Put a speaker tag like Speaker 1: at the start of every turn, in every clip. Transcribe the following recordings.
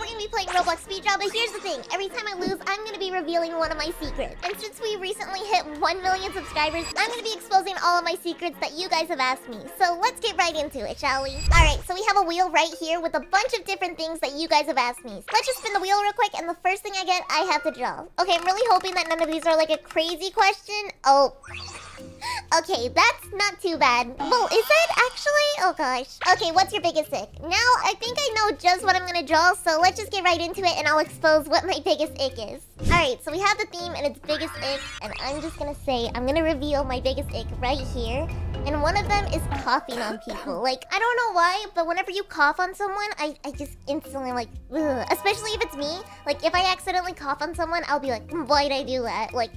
Speaker 1: we're gonna be playing Roblox speed draw, but here's the thing. Every time I lose, I'm gonna be revealing one of my secrets. And since we recently hit 1 million subscribers, I'm gonna be exposing all of my secrets that you guys have asked me. So let's get right into it, shall we? Alright, so we have a wheel right here with a bunch of different things that you guys have asked me. So let's just spin the wheel real quick, and the first thing I get, I have to draw. Okay, I'm really hoping that none of these are like a crazy question. Oh. Okay, that's not too bad. Well, is it actually? Oh gosh. Okay, what's your biggest ick? Now, I think I know just what I'm gonna draw, so let's just get right into it and I'll expose what my biggest ick is. Alright, so we have the theme and it's biggest ick, and I'm just gonna say, I'm gonna reveal my biggest ick right here. And one of them is coughing on people. Like, I don't know why, but whenever you cough on someone, I just instantly like, ugh. Especially if it's me. Like, if I accidentally cough on someone, I'll be like, why'd I do that? Like,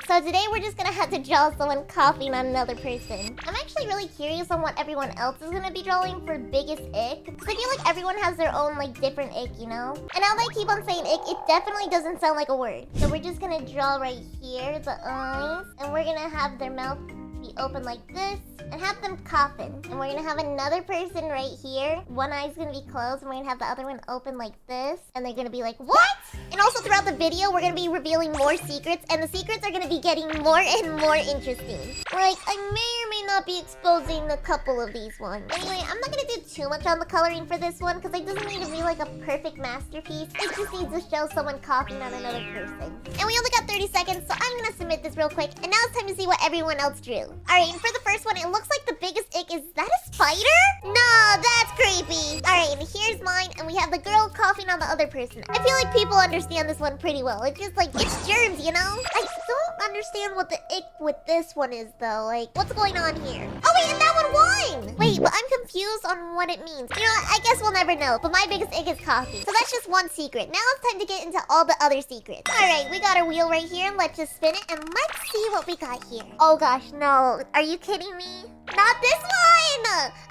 Speaker 1: so today we're just gonna have to draw someone coughing on another person. I'm actually really curious on what everyone else is gonna be drawing for biggest ick. Because I feel like everyone has their own, like, different ick, you know? And now that I keep on saying ick, it definitely doesn't sound like a word. So we're just gonna draw right here, the eyes. And we're gonna have their mouth be open like this and have them coughing. And we're gonna have another person right here. One eye's gonna be closed and we're gonna have the other one open like this. And they're gonna be like, what? And also throughout the video, we're gonna be revealing more secrets, and the secrets are gonna be getting more and more interesting. Like, I may or may not be exposing a couple of these ones. Anyway, I'm not gonna do too much on the coloring for this one, because it doesn't need to be like a perfect masterpiece. It just needs to show someone coughing on another person. And we only got 30 seconds, so I'm gonna submit this real quick, and now it's time to see what everyone else drew. Alright, and for the first one, it looks like the biggest ick is that a spider? No, that's creepy. Alright, and here's mine, and we have the girl coughing on the other person. I feel like people understand this one pretty well. It's just like, it's germs, you know? I don't understand what the ick with this one is, though. Like, what's going on here? Oh, wait, and that one won! Wait, but I'm confused on what it means. You know what? I guess we'll never know, but my biggest ick is coffee. So that's just one secret. Now it's time to get into all the other secrets. Alright, we got our wheel right here. Let's just spin it, and let's see what we got here. Oh, gosh, no. Are you kidding me? Not this one!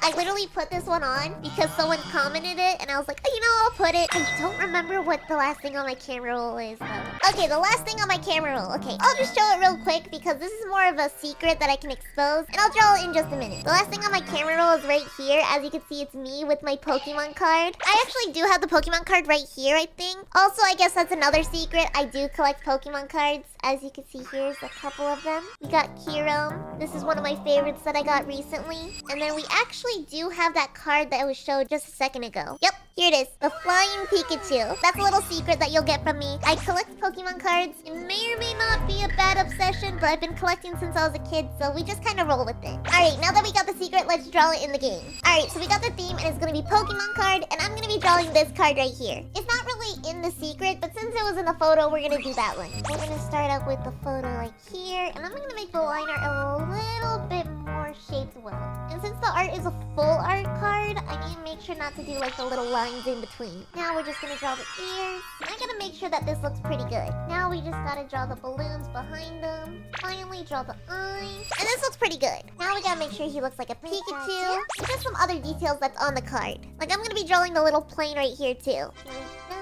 Speaker 1: I literally put this one on because someone commented it, and I was like, oh, you know, I'll put it. I don't remember what the last thing on my camera roll is, though. Okay, the last thing on my camera roll. Okay, I'll just show it real quick because this is more of a secret that I can expose, and I'll draw it in just a minute. The last thing on my camera roll is right here. As you can see, it's me with my Pokemon card. I actually do have the Pokemon card right here, I think. Also, I guess that's another secret. I do collect Pokemon cards. As you can see, here's a couple of them. We got Kiro. This is one of my favorites that I got recently. And then we actually do have that card that was showed just a second ago. Yep, here it is. The Flying Pikachu. That's a little secret that you'll get from me. I collect Pokemon cards. It may or may not be a bad obsession, but I've been collecting since I was a kid, so we just kind of roll with it. Alright, now that we got the secret, let's draw it in the game. Alright, so we got the theme, and it's going to be Pokemon card, and I'm going to be drawing this card right here. It's not really in the secret, but since it was in the photo, we're going to do that one. We're going to start out with the photo like here, and I'm going to make the line art a little bit more shaped well. And since the art is a full art card, I need to make sure not to do like the little lines in between. Now we're just going to draw the ears, and I got to make sure that this looks pretty good. Now we just got to draw the balloons behind them. Finally, draw the eyes. And this looks pretty good. Now we got to make sure he looks like a Pikachu. And just some other details that's on the card. Like, I'm going to be drawing the little plane right here too. Here we go.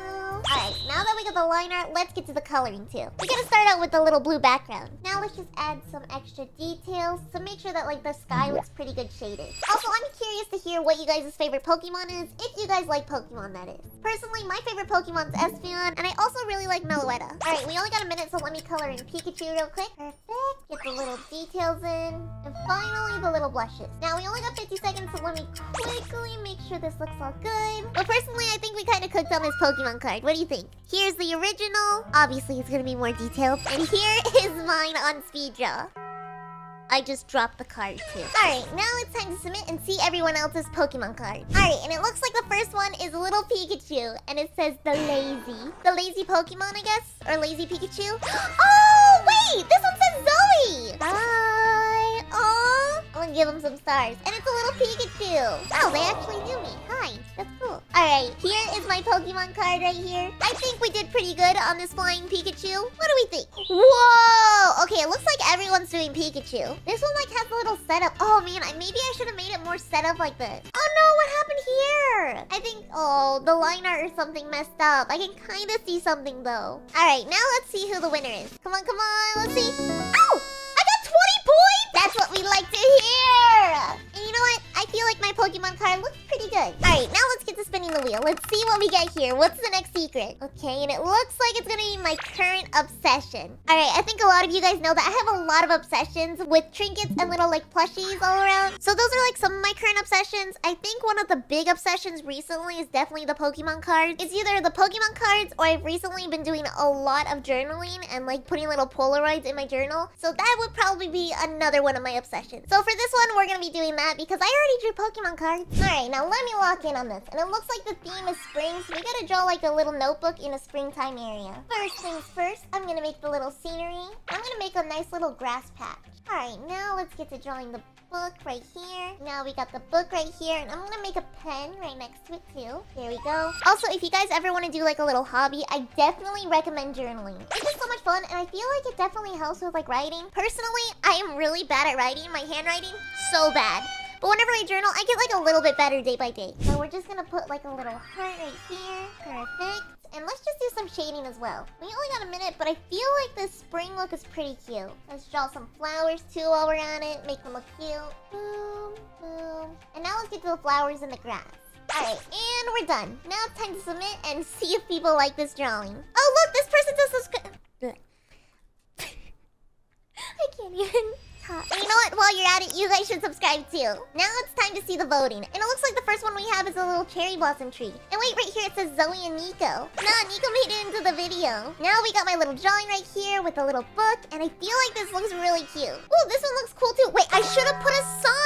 Speaker 1: Alright, now that we got the line art, let's get to the coloring too. We're gonna start out with the little blue background. Now let's just add some extra details to make sure that like the sky looks pretty good shaded. Also, I'm curious to hear what you guys' favorite Pokemon is, if you guys like Pokemon, that is. Personally, my favorite Pokemon's Espeon, and I also really like Meloetta. Alright, we only got a minute, so let me color in Pikachu real quick. Perfect. Get the little details in. And finally, the little blushes. Now, we only got 50 seconds, so let me quickly make sure this looks all good. But personally, I think we kind of cooked on this Pokemon card. What do you think? Here's the original. Obviously, it's gonna be more detailed. And here is mine on speed draw. I just dropped the card too. Alright, now it's time to submit and see everyone else's Pokemon card. Alright, and it looks like the first one is a little Pikachu. And it says the lazy Pokemon, I guess? Or lazy Pikachu? Oh, wait! This one says Zoe! Hi! Aw! I'm gonna give him some stars. And it's a little Pikachu. Oh, they actually knew me. Hi. That's cool. Alright, here is my Pokemon card right here. I think we did pretty good on this flying Pikachu. What do we think? Whoa! Okay, it looks like everyone's doing Pikachu. This one like has a little setup. Oh man, maybe I should have made it more set up like this. Oh no, what happened here? I think, oh, the line art or something messed up. I can kind of see something though. Alright, now let's see who the winner is. Come on, let's see. Oh! I got 20 points! That's what we like to hear! And you know what? I I feel like my Pokemon card looks pretty good. Alright, now let's get to spinning the wheel. Let's see what we get here. What's the next secret? Okay, and it looks like it's gonna be my current obsession. Alright, I think a lot of you guys know that I have a lot of obsessions with trinkets and little like plushies all around. So those are like some of my current obsessions. I think one of the big obsessions recently is definitely the Pokemon cards. It's either the Pokemon cards or I've recently been doing a lot of journaling and like putting little Polaroids in my journal. So that would probably be another one of my obsessions. So for this one, we're gonna be doing that because I already drew Pokemon cards. Alright, now let me lock in on this. And it looks like the theme is spring, so we gotta draw like a little notebook in a springtime area. First things first, I'm gonna make the little scenery. I'm gonna make a nice little grass patch. Alright, now let's get to drawing the book right here. Now we got the book right here, and I'm gonna make a pen right next to it too. There we go. Also, if you guys ever want to do like a little hobby, I definitely recommend journaling. It's just so much fun, and I feel like it definitely helps with like writing. Personally, I am really bad at writing. My handwriting, so bad. But whenever I journal, I get like a little bit better day by day. So we're just gonna put like a little heart right here. Perfect. And let's just do some shading as well. We only got a minute, but I feel like this spring look is pretty cute. Let's draw some flowers too while we're on it. Make them look cute. Boom, boom. And now let's get to the flowers in the grass. Alright, and we're done. Now it's time to submit and see if people like this drawing. Oh look, this person does subscribe. I can't even talk. And you know what? While you're at it, you guys should subscribe too. Now it's time to see the voting. And it looks like the first one we have is a little cherry blossom tree. And wait, right here it says Zoe and Nico. Nah, Nico made it into the video. Now we got my little drawing right here with a little book. And I feel like this looks really cute. Ooh, this one looks cool too. Wait, I should have put a sign.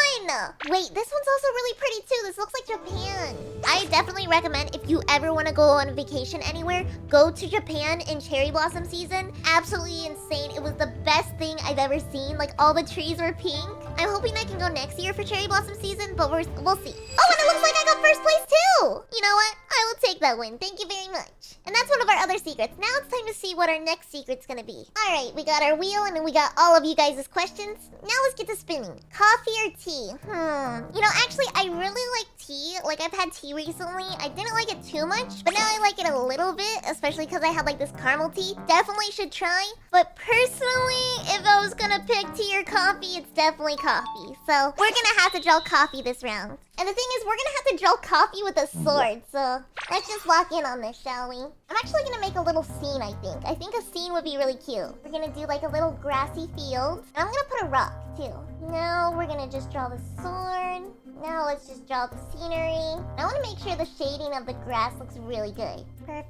Speaker 1: Wait, this one's also really pretty too. This looks like Japan. I definitely recommend if you ever want to go on a vacation anywhere, go to Japan in cherry blossom season. Absolutely insane. It was the best thing I've ever seen. Like all the trees were pink. I'm hoping I can go next year for cherry blossom season, but we'll see. Oh, and it looks like I got first place too. You know what? I will take that win. Thank you very much. And that's one of our other secrets. Now it's time to see what our next secret's gonna be. Alright, we got our wheel and then we got all of you guys' questions. Now let's get to spinning. Coffee or tea? You know, actually, I really like tea. Like, I've had tea recently. I didn't like it too much, but now I like it a little bit, especially because I had like this caramel tea. Definitely should try. But personally, if I was gonna pick tea or coffee, it's definitely coffee. So we're gonna have to draw coffee this round. And the thing is, we're gonna have to draw coffee with a sword. So let's just lock in on this, shall we? I'm actually gonna make a little scene, I think. I think a scene would be really cute. We're gonna do like a little grassy field. And I'm gonna put a rock too. Now we're gonna just draw the sword. Now let's just draw the scenery. I want to make sure the shading of the grass looks really good. Perfect.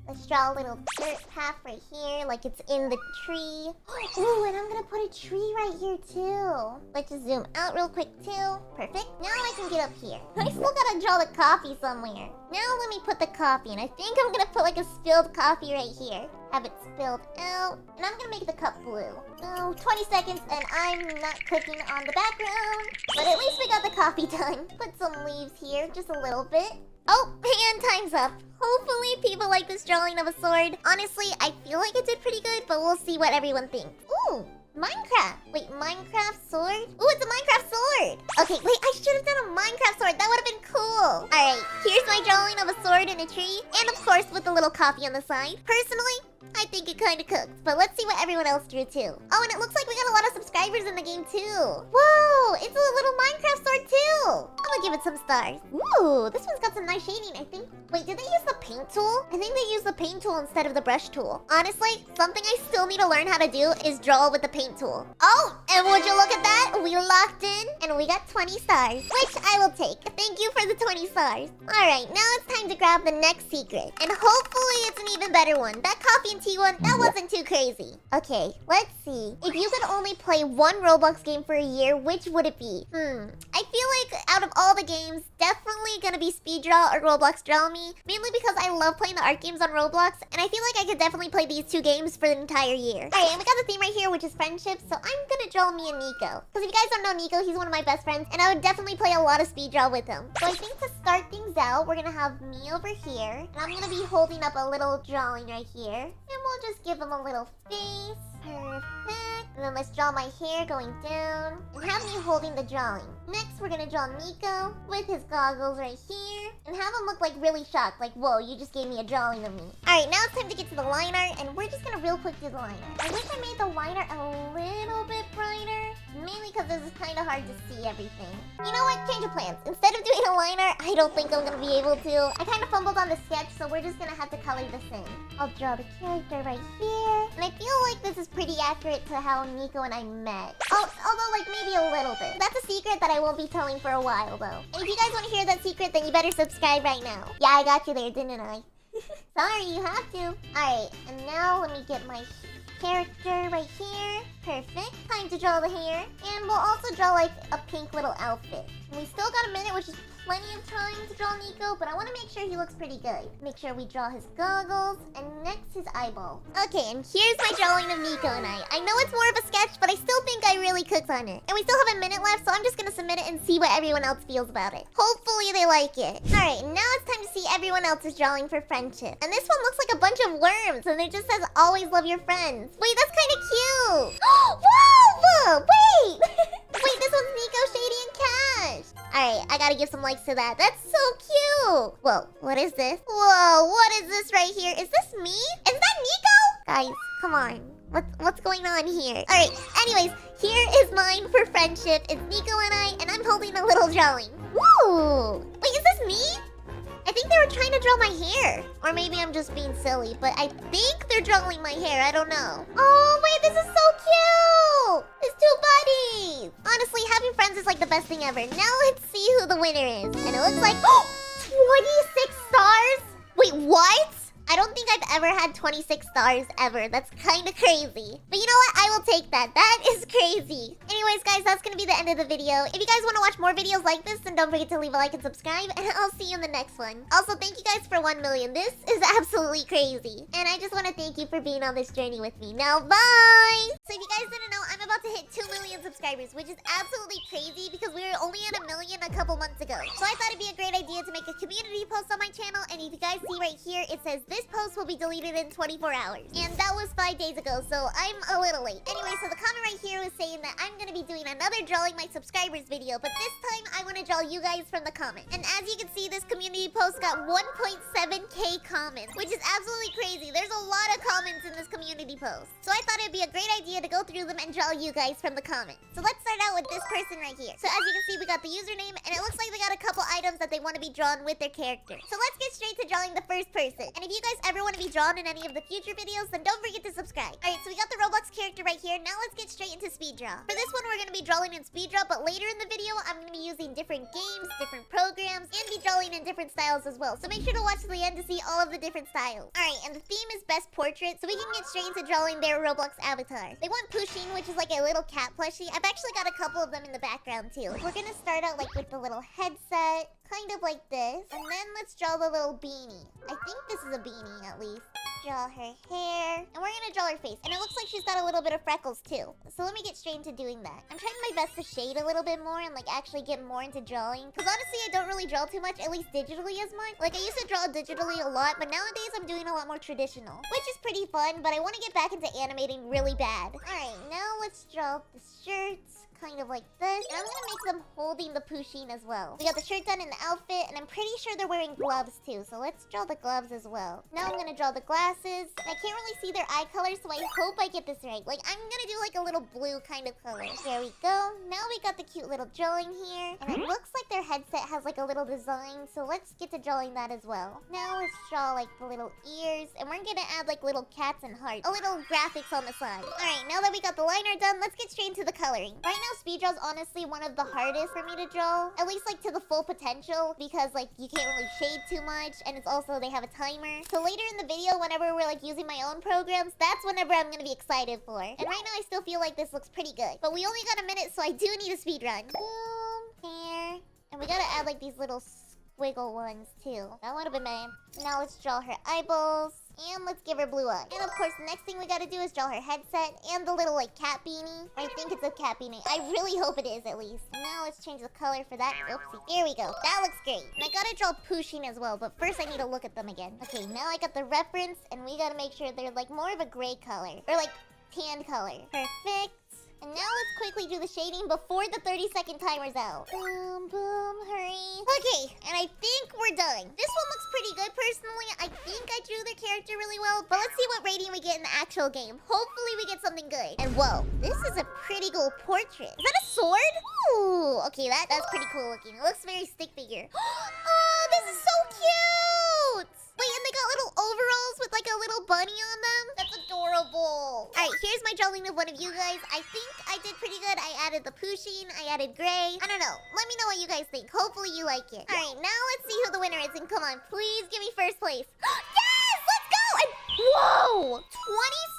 Speaker 1: Let's draw a little dirt path right here, like it's in the tree. Ooh, and I'm gonna put a tree right here too. Let's just zoom out real quick too. Perfect. Now I can get up here. I still gotta draw the coffee somewhere. Now let me put the coffee, and I think I'm gonna put like a spilled coffee right here. Have it spilled out. And I'm gonna make the cup blue. Oh, 20 seconds and I'm not cooking on the background. But at least we got the coffee done. Put some leaves here, just a little bit. Oh, and time's up. Hopefully people like this drawing of a sword. Honestly, I feel like it did pretty good, but we'll see what everyone thinks. Ooh, Minecraft. Wait, Minecraft sword? Ooh, it's a Minecraft sword. Okay, wait, I should have done a Minecraft sword. That would have been cool. Alright, here's my drawing of a sword in a tree. And of course, with a little coffee on the side. Personally, I think it kind of cooked. But let's see what everyone else drew too. Oh, and it looks like we got a lot of subscribers in the game too. Whoa, it's a little Minecraft sword too. I'm gonna give it some stars. Ooh, this one's got some nice shading, I think. Wait, did they use the paint tool? I think they used the paint tool instead of the brush tool. Honestly, something I still need to learn how to do is draw with the paint tool. Oh, and would you look at that? We locked in and we got 20 stars, which I will take. Thank you for the 20 stars. All right, now it's time to grab the next secret. And hopefully it's an even better one. That coffee and tea one, that wasn't too crazy. Okay, let's see. If you could only play one Roblox game for a year, which would it be? I feel like out of all the games, definitely gonna be Speed Draw or Roblox Draw Me. Mainly because I love playing the art games on Roblox, and I feel like I could definitely play these two games for the entire year. Alright, and we got the theme right here, which is friendship, so I'm gonna draw me and Nico. Because if you guys don't know Nico, he's one of my best friends, and I would definitely play a lot of Speed Draw with him. So I think to start things out, we're gonna have me over here, and I'm gonna be holding up a little drawing right here. And we'll just give him a little face. Perfect. And then let's draw my hair going down. And have me holding the drawing. Next, we're gonna draw Nico with his goggles right here. And have him look like really shocked. Like, whoa, you just gave me a drawing of me. Alright, now it's time to get to the line art. And we're just gonna real quick do the line art. I wish I made the line art a little bit brighter. Mainly because this is kind of hard to see everything. You know what? Change of plans. Instead of doing a line art, I don't think I'm gonna be able to. I kind of fumbled on the sketch, so we're just gonna have to color this in. I'll draw the character right here. And I feel like this is pretty accurate to how Nico and I met. Oh, although like maybe a little bit. That's a secret that I won't be telling for a while though. And if you guys want to hear that secret, then you better subscribe right now. Yeah, I got you there, didn't I? Sorry, you have to. Alright, and now let me get my character right here. Perfect. Time to draw the hair. And we'll also draw like a pink little outfit. And we still got a minute, which is plenty of time to draw Nico, but I want to make sure he looks pretty good. Make sure we draw his goggles, and next his eyeball. Okay, and here's my drawing of Nico and I know it's more of a sketch, but I still think I really cooked on it. And we still have a minute left, so I'm just gonna submit it and see what everyone else feels about it. Hopefully they like it. Alright, now it's time to see everyone else's drawing for friendship. And this one looks like a bunch of worms, and it just says, always love your friends. Wait, that's kind of cute. Whoa! Wait! Wait, this one's Nico, Shady, and Cash. Alright, I gotta give some likes to that. That's so cute. Whoa, what is this? Whoa, what is this right here? Is this me? Is that Nico? Guys, come on. What's going on here? Alright, anyways, here is mine for friendship. It's Nico and I'm holding a little drawing. Woo! Wait, is this me? I think they were trying to draw my hair. Or maybe I'm just being silly, but I think they're drawing my hair. I don't know. Oh, wait, this is so cute. It's two buddies. Honestly, having friends is like the best thing ever. Now let's see who the winner is. And it looks like 26 stars. Wait, what? I don't think I've ever had 26 stars ever. That's kind of crazy. But you know what? I will take that. That is crazy. Anyways, guys, that's going to be the end of the video. If you guys want to watch more videos like this, then don't forget to leave a like and subscribe. And I'll see you in the next one. Also, thank you guys for 1 million. This is absolutely crazy. And I just want to thank you for being on this journey with me. Now, bye! So if you guys didn't know, I'm about to hit 2 million subscribers, which is absolutely crazy because we were only at 1 million a couple months ago. So I thought it'd be a great idea to make a community post on my channel. And if you guys see right here, it says this post will be deleted in 24 hours. And that was 5 days ago, so I'm a little late. Anyway, so the comment right here was saying that I'm gonna be doing another drawing my subscribers video, but this time I want to draw you guys from the comment. And as you can see, this community post got 1.7k comments, which is absolutely crazy. There's a lot of comments in this community post. So I thought it'd be a great idea to go through them and draw you guys from the comments. So let's start out with this person right here. So as you can see, we got the username, and it looks like they got a couple items that they want to be drawn with their character. So let's get straight to drawing the first person. And if you guys ever want to be drawn in any of the future videos, then don't forget to subscribe. Alright, so we got the Roblox character right here. Now let's get straight into speed draw. For this one, we're going to be drawing in speed draw, but later in the video, I'm going to be using different games, different programs, and be drawing in different styles as well. So make sure to watch to the end to see all of the different styles. Alright, and the theme is best portrait, so we can get straight into drawing their Roblox avatar. They want Pusheen, which is like a little cat plushie. I've actually got a couple of them in the background too. We're going to start out like with the little headset, kind of like this. And then let's draw the little beanie. I think this is a beanie at least. Draw her hair. And we're gonna draw her face. And it looks like she's got a little bit of freckles too. So let me get straight into doing that. I'm trying my best to shade a little bit more and like actually get more into drawing. Because honestly, I don't really draw too much, at least digitally as much. Like I used to draw digitally a lot, but nowadays I'm doing a lot more traditional. Which is pretty fun, but I want to get back into animating really bad. Alright, now let's draw the shirts. Kind of like this. And I'm gonna make them holding the Pusheen as well. We got the shirt done in the outfit, and I'm pretty sure they're wearing gloves too. So let's draw the gloves as well. Now I'm gonna draw the glasses. And I can't really see their eye color, so I hope I get this right. Like, I'm gonna do like a little blue kind of color. There we go. Now we got the cute little drawing here. And it looks like their headset has like a little design, so let's get to drawing that as well. Now let's draw like the little ears. And we're gonna add like little cats and hearts. A little graphics on the side. Alright, now that we got the liner done, let's get straight into the coloring. Right now, speed draw is honestly one of the hardest for me to draw, at least like to the full potential, because like you can't really shade too much, and it's also they have a timer. So later in the video, whenever we're like using my own programs, that's whenever I'm gonna be excited for. And right now I still feel like this looks pretty good, but we only got a minute, so I do need a speed run. Boom, here, and we gotta add like these little squiggle ones too. That would have been mad. Now let's draw her eyeballs. And let's give her blue eyes. And of course, the next thing we gotta do is draw her headset and the little like cat beanie. I think it's a cat beanie. I really hope it is at least. And now let's change the color for that. Oopsie. There we go. That looks great. And I gotta draw Pusheen as well, but first I need to look at them again. Okay, now I got the reference, and we gotta make sure they're like more of a gray color. Or like tan color. Perfect. And now let's quickly do the shading before the 30-second timer's out. Boom, boom, hurry. Okay, and I think we're done. This one looks pretty good, personally. I think I drew their character really well, but let's see what rating we get in the actual game. Hopefully we get something good. And whoa, this is a pretty cool portrait. Is that a sword? Ooh, okay, that's pretty cool looking. It looks very stick figure. Oh, this is so cute! Wait, and they got little overalls with like a little bunny on them? That's adorable. All right, here's my drawing of one of you guys. I think I did pretty good. I added the Pusheen, I added gray. I don't know. Let me know what you guys think. Hopefully you like it. All right, now let's see who the winner is. And come on, please give me first place. Yes, let's go! And whoa, 20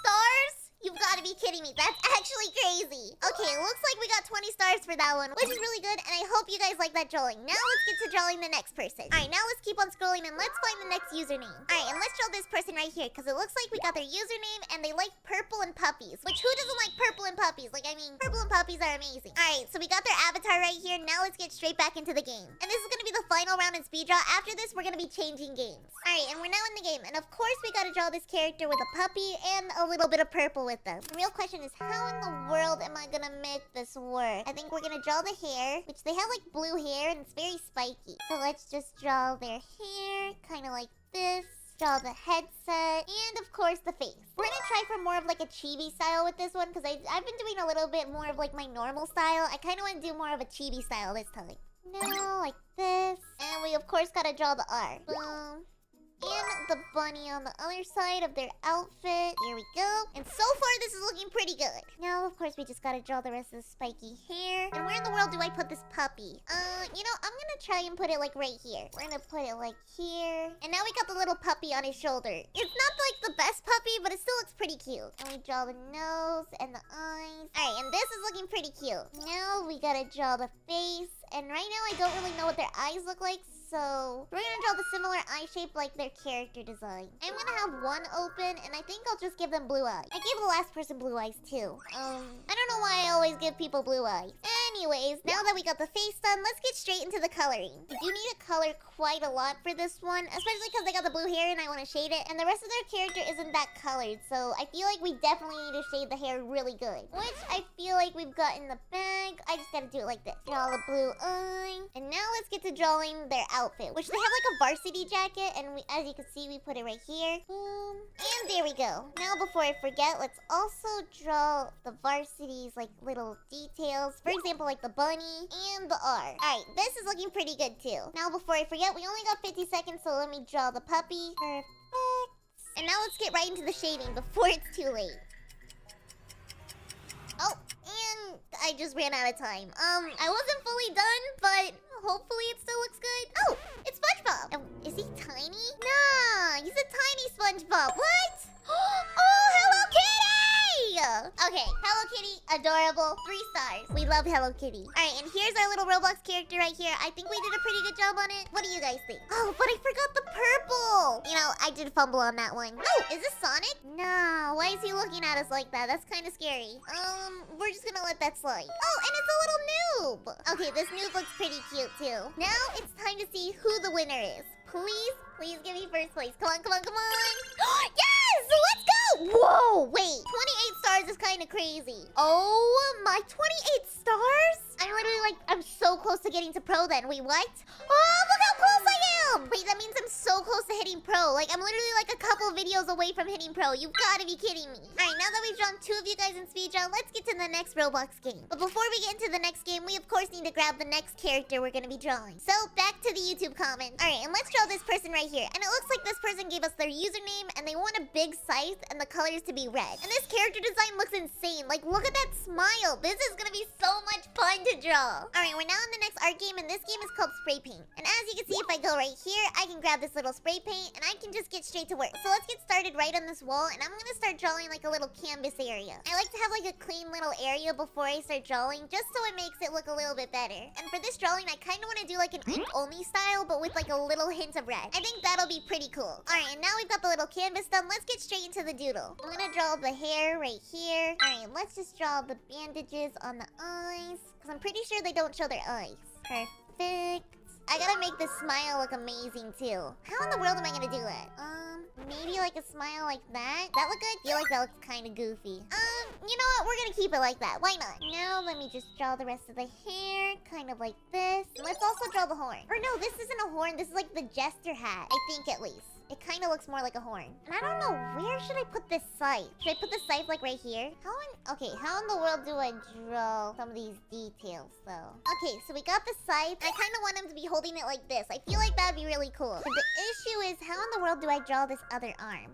Speaker 1: stars? You've got to be kidding me. That's actually crazy. Okay, it looks like we got 20 stars for that one, which is really good, and I hope you guys like that drawing. Now let's get to drawing the next person. All right, now let's keep on scrolling, and let's find the next username. All right, and let's draw this person right here, because it looks like we got their username, and they like purple and puppies, which who doesn't like purple and puppies? Like, I mean, purple and puppies are amazing. All right, so we got their avatar right here. Now let's get straight back into the game. And this is going to be the final round in speed draw. After this, we're going to be changing games. All right, and we're now in the game, and of course, we got to draw this character with a puppy and a little bit of purple with them. The real question is, how in the world am I gonna make this work? I think we're gonna draw the hair, which they have like blue hair and it's very spiky. So let's just draw their hair, kind of like this. Draw the headset, and of course the face. We're gonna try for more of like a chibi style with this one, because I've been doing a little bit more of like my normal style. I kind of want to do more of a chibi style this time. Now, like this. And we of course gotta draw the R. Boom. And the bunny on the other side of their outfit. Here we go. And so far, this is looking pretty good. Now, of course, we just gotta draw the rest of the spiky hair. And where in the world do I put this puppy? You know, I'm gonna try and put it like right here. We're gonna put it like here. And now we got the little puppy on his shoulder. It's not like the best puppy, but it still looks pretty cute. And we draw the nose and the eyes. All right, and this is looking pretty cute. Now we gotta draw the face. And right now, I don't really know what their eyes look like, so we're gonna draw the similar eye shape like their character design. I'm gonna have one open, and I think I'll just give them blue eyes. I gave the last person blue eyes too. I don't know why I always give people blue eyes. Anyways, now that we got the face done, let's get straight into the coloring. We do need to color quite a lot for this one, especially because they got the blue hair and I want to shade it, and the rest of their character isn't that colored, so I feel like we definitely need to shade the hair really good, which I feel like we've got in the bag. I just gotta do it like this. Draw the blue eye, and now let's get to drawing their outfit, which they have like a varsity jacket, and as you can see, we put it right here. Boom. And there we go. Now, before I forget, let's also draw the varsity's like little details. For example, like the bunny and the R. Alright, this is looking pretty good too. Now, before I forget, we only got 50 seconds, so let me draw the puppy. Perfect. And now let's get right into the shading before it's too late. Oh, and I just ran out of time. I wasn't fully done, but hopefully it still looks good. Oh, it's SpongeBob. Oh, is he tiny? Nah, he's a tiny SpongeBob. What? Oh, Hello Kitty! Okay, Hello Kitty, adorable, 3 stars. We love Hello Kitty. All right, and here's our little Roblox character right here. I think we did a pretty good job on it. What do you guys think? Oh, but I forgot the purple. You know, I did fumble on that one. Oh, is this Sonic? No, why is he looking at us like that? That's kind of scary. We're just gonna let that slide. Oh, and it's a little noob. Okay, this noob looks pretty cute too. Now it's time to see who the winner is. Please give me first place. Come on, come on, come on. Yes, let's go. Whoa, wait, 28 stars is kind of crazy. Oh, my 28 stars? I'm literally like, I'm so close to getting to pro then. Wait, what? Oh, look how close I am. Wait, that means I'm so close to hitting pro. Like, I'm literally like a couple videos away from hitting pro. You've got to be kidding me. All right, now that we've drawn 2 of you guys in speed draw, let's get to the next Roblox game. But before we get into the next game, we of course need to grab the next character we're going to be drawing. So back to the YouTube comments. All right, and let's draw this person right here. And it looks like this person gave us their username, and they want a big scythe and the colors to be red. And this character design looks insane. Like, look at that smile. This is going to be so much fun to draw. All right, we're now in the next art game, and this game is called Spray Paint. And as you can see, if I go right here, I can grab this little spray paint, and I can just get straight to work. So let's get started right on this wall, and I'm going to start drawing like a little canvas area. I like to have like a clean little area before I start drawing, just so it makes it look a little bit better. And for this drawing, I kind of want to do like an ink-only style, but with like a little hint of red. I think that'll be pretty cool. All right, and now we've got the little canvas done. Let's get straight into the doodle. I'm going to draw the hair right here. All right, let's just draw the bandages on the eyes, because I'm pretty sure they don't show their eyes. Perfect. I gotta make this smile look amazing too. How in the world am I gonna do that? Maybe like a smile like that? That look good? I feel like that looks kind of goofy. you know what? We're gonna keep it like that. Why not? Now let me just draw the rest of the hair, kind of like this. Let's also draw the horn. Or no, this isn't a horn. This is like the jester hat. I think at least. It kind of looks more like a horn. And I don't know, where should I put this scythe? Should I put the scythe like right here? How in the world do I draw some of these details though? Okay, so we got the scythe. I kind of want him to be holding it like this. I feel like that'd be really cool. But the issue is, how in the world do I draw this other arm?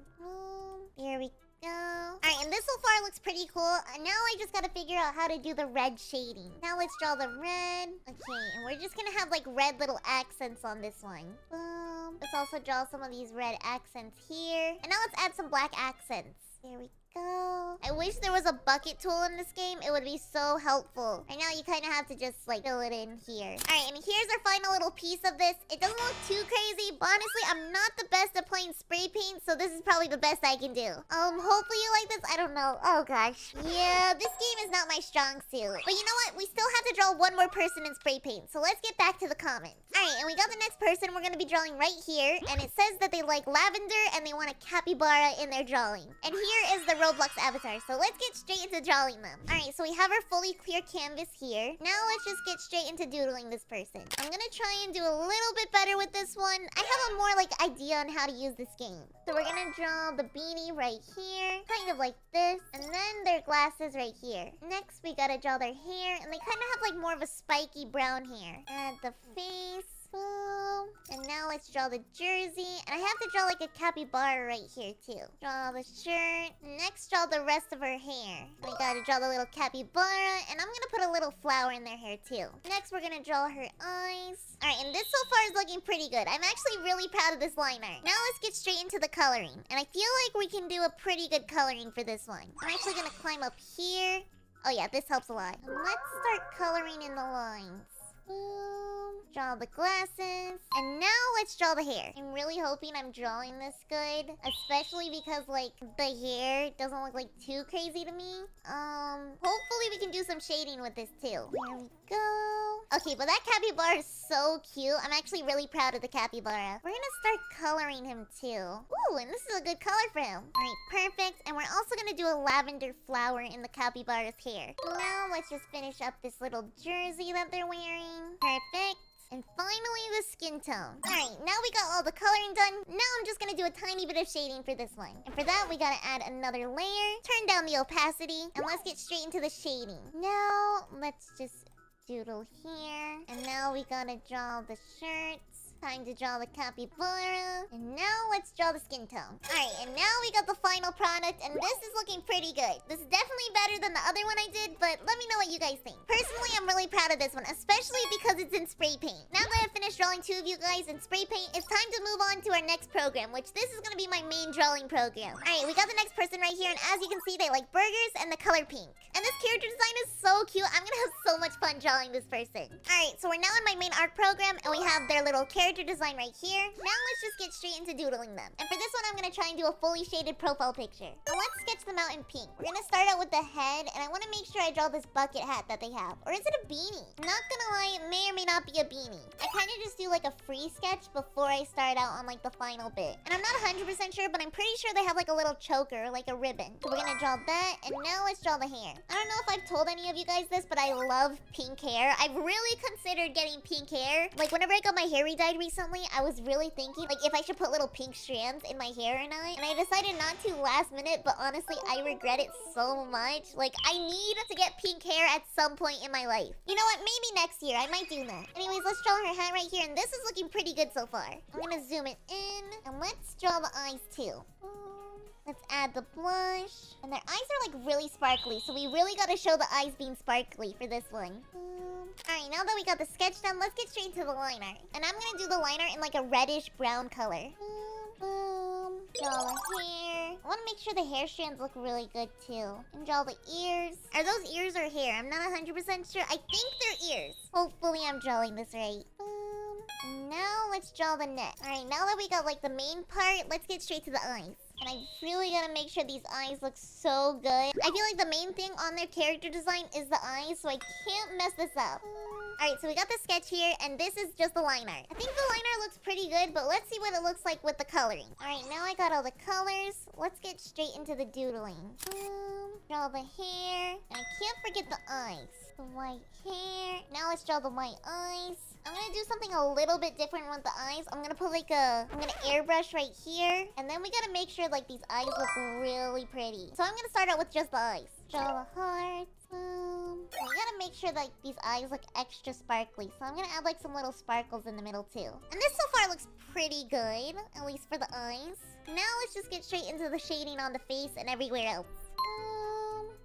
Speaker 1: Here we go. Alright, and this so far looks pretty cool. And now I just gotta figure out how to do the red shading. Now let's draw the red. Okay, and we're just gonna have like red little accents on this one. Boom. Let's also draw some of these red accents here. And now let's add some black accents. There we go. I wish there was a bucket tool in this game. It would be so helpful. Right now you kind of have to just like fill it in here. Alright, and here's our final little piece of this. It doesn't look too crazy, but honestly, I'm not the best at playing spray paint, so this is probably the best I can do. Hopefully you like this. I don't know. Oh gosh. Yeah, this game is not my strong suit. But you know what? We still have to draw one more person in spray paint, so let's get back to the comments. Alright, and we got the next person we're gonna be drawing right here, and it says that they like lavender and they want a capybara in their drawing. And here is the Roblox avatar, so let's get straight into drawing them. Alright, so we have our fully clear canvas here. Now let's just get straight into doodling this person. I'm gonna try and do a little bit better with this one. I have a more like idea on how to use this game. So we're gonna draw the beanie right here, kind of like this, and then their glasses right here. Next, we gotta draw their hair, and they kind of have like more of a spiky brown hair. Add the face. Boom. And now let's draw the jersey. And I have to draw like a capybara right here too. Draw the shirt. Next, draw the rest of her hair. We gotta draw the little capybara. And I'm gonna put a little flower in their hair too. Next, we're gonna draw her eyes. Alright, and this so far is looking pretty good. I'm actually really proud of this line art. Now let's get straight into the coloring. And I feel like we can do a pretty good coloring for this one. I'm actually gonna climb up here. Oh yeah, this helps a lot. And let's start coloring in the lines. Boom. Draw the glasses. And now let's draw the hair. I'm really hoping I'm drawing this good. Especially because, like, the hair doesn't look, like, too crazy to me. Hopefully we can do some shading with this, too. There we go. Okay, but that capybara is so cute. I'm actually really proud of the capybara. We're gonna start coloring him, too. Ooh, and this is a good color for him. Alright, perfect. And we're also gonna do a lavender flower in the capybara's hair. Now let's just finish up this little jersey that they're wearing. Perfect. And finally, the skin tone. Alright, now we got all the coloring done. Now I'm just gonna do a tiny bit of shading for this one. And for that, we gotta add another layer. Turn down the opacity. And let's get straight into the shading. Now, let's just doodle here. And now we gotta draw the shirts. Time to draw the capybara. And now let's draw the skin tone. Alright, and now we got the final product, and this is looking pretty good. This is definitely better than the other one I did, but let me know what you guys think. Personally, I'm really proud of this one, especially because it's in spray paint. Now that I've finished drawing two of you guys in spray paint, it's time to move on to our next program, which this is gonna be my main drawing program. Alright, we got the next person right here, and as you can see, they like burgers and the color pink. And this character design is so cute. I'm gonna have so much fun drawing this person. Alright, so we're now in my main art program, and we have their little character design right here. Now let's just get straight into doodling them. And for this one, I'm gonna try and do a fully shaded profile picture. So let's sketch them out in pink. We're gonna start out with the head, and I want to make sure I draw this bucket hat that they have. Or is it a beanie? I'm not gonna lie, it may or may not be a beanie. I kind of just do like a free sketch before I start out on like the final bit. And I'm not 100% sure, but I'm pretty sure they have like a little choker, like a ribbon. So we're gonna draw that, and now let's draw the hair. I don't know if I've told any of you guys this, but I love pink hair. I've really considered getting pink hair. Like whenever I got my hair re-dyed recently, I was really thinking like if I should put little pink strands in my hair or not. And I decided not to last minute, but honestly, I regret it so much. Like I need to get pink hair at some point in my life. You know what? Maybe next year I might do that. Anyways, let's draw her hat right here, and this is looking pretty good so far. I'm gonna zoom it in, and let's draw the eyes too. Let's add the blush. And their eyes are like really sparkly, so we really gotta show the eyes being sparkly for this one. Alright, now that we got the sketch done, let's get straight into the line art. And I'm gonna do the line art in like a reddish brown color. Boom. Draw the hair. I want to make sure the hair strands look really good too. And draw the ears. Are those ears or hair? I'm not 100% sure. I think they're ears. Hopefully I'm drawing this right. Now let's draw the neck. Alright, now that we got like the main part, let's get straight to the eyes. And I really gotta make sure these eyes look so good. I feel like the main thing on their character design is the eyes, so I can't mess this up. Alright, so we got the sketch here, and this is just the line art. I think the line art looks pretty good, but let's see what it looks like with the coloring. Alright, now I got all the colors. Let's get straight into the doodling. Draw the hair. And I can't forget the eyes. The white hair. Now let's draw the white eyes. I'm gonna do something a little bit different with the eyes. I'm gonna put like I'm gonna airbrush right here. And then we gotta make sure like these eyes look really pretty. So I'm gonna start out with just the eyes. Draw the heart. We gotta make sure like these eyes look extra sparkly. So I'm gonna add like some little sparkles in the middle too. And this so far looks pretty good, at least for the eyes. Now let's just get straight into the shading on the face and everywhere else.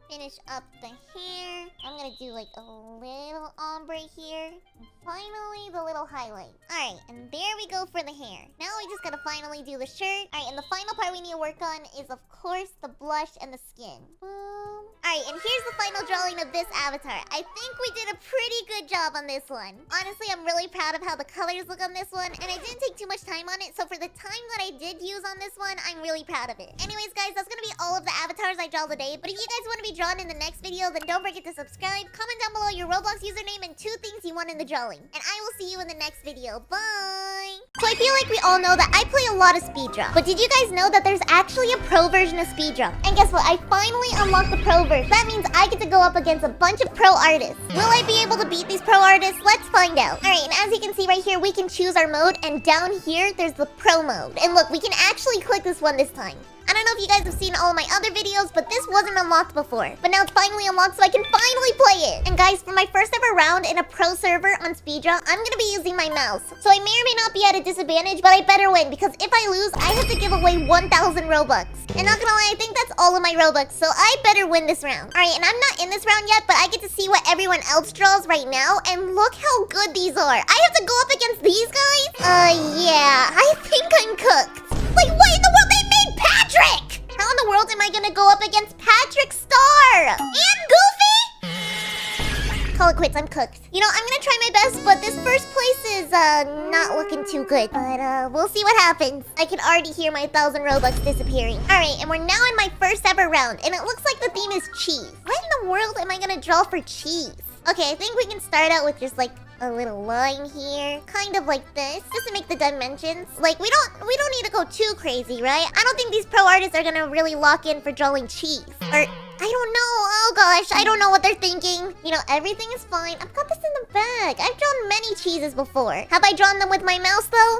Speaker 1: Finish up the hair. I'm gonna do like a little ombre here. And finally, the little highlight. Alright, and there we go for the hair. Now we just gotta finally do the shirt. Alright, and the final part we need to work on is, of course, the blush and the skin. Alright, and here's the final drawing of this avatar. I think we did a pretty good job on this one. Honestly, I'm really proud of how the colors look on this one, and I didn't take too much time on it, so for the time that I did use on this one, I'm really proud of it. Anyways, guys, that's gonna be all of the avatars I draw today, but if you guys want to be drawn in the next video, then don't forget to subscribe, comment down below your Roblox username and 2 things you want in the drawing. And I will see you in the next video. Bye! So I feel like we all know that I play a lot of speedrun. But did you guys know that there's actually a pro version of speedrun? And guess what? I finally unlocked the pro version. That means I get to go up against a bunch of pro artists. Will I be able to beat these pro artists? Let's find out. Alright, and as you can see right here, we can choose our mode. And down here, there's the pro mode. And look, we can actually click this one this time. I don't know if you guys have seen all of my other videos, but this wasn't unlocked before. But now it's finally unlocked, so I can finally play it. And guys, for my first ever round in a pro server on speedrun, I'm gonna be using my mouse. So I may or may not be at a disadvantage, but I better win, because if I lose, I have to give away 1,000 Robux. And not gonna lie, I think that's all of my Robux, so I better win this round. Alright, and I'm not in this round yet, but I get to see what everyone else draws right now, and look how good these are. I have to go up against these guys? Yeah, I think I'm cooked. Like, what in the world? They made Patrick! How in the world am I gonna go up against Patrick Star? And Goofy? Call it quits, I'm cooked. You know, I'm gonna try my best, but this first place is, not looking too good. But, we'll see what happens. I can already hear my 1,000 Robux disappearing. Alright, and we're now in my first ever round, and it looks like the theme is cheese. What in the world am I gonna draw for cheese? Okay, I think we can start out with just, like, a little line here, kind of like this, just to make the dimensions. Like, we don't need to go too crazy, right? I don't think these pro artists are gonna really lock in for drawing cheese. Or, I don't know. Oh gosh, I don't know what they're thinking. You know, everything is fine. I've got this in the bag. I've drawn many cheeses before. Have I drawn them with my mouse though?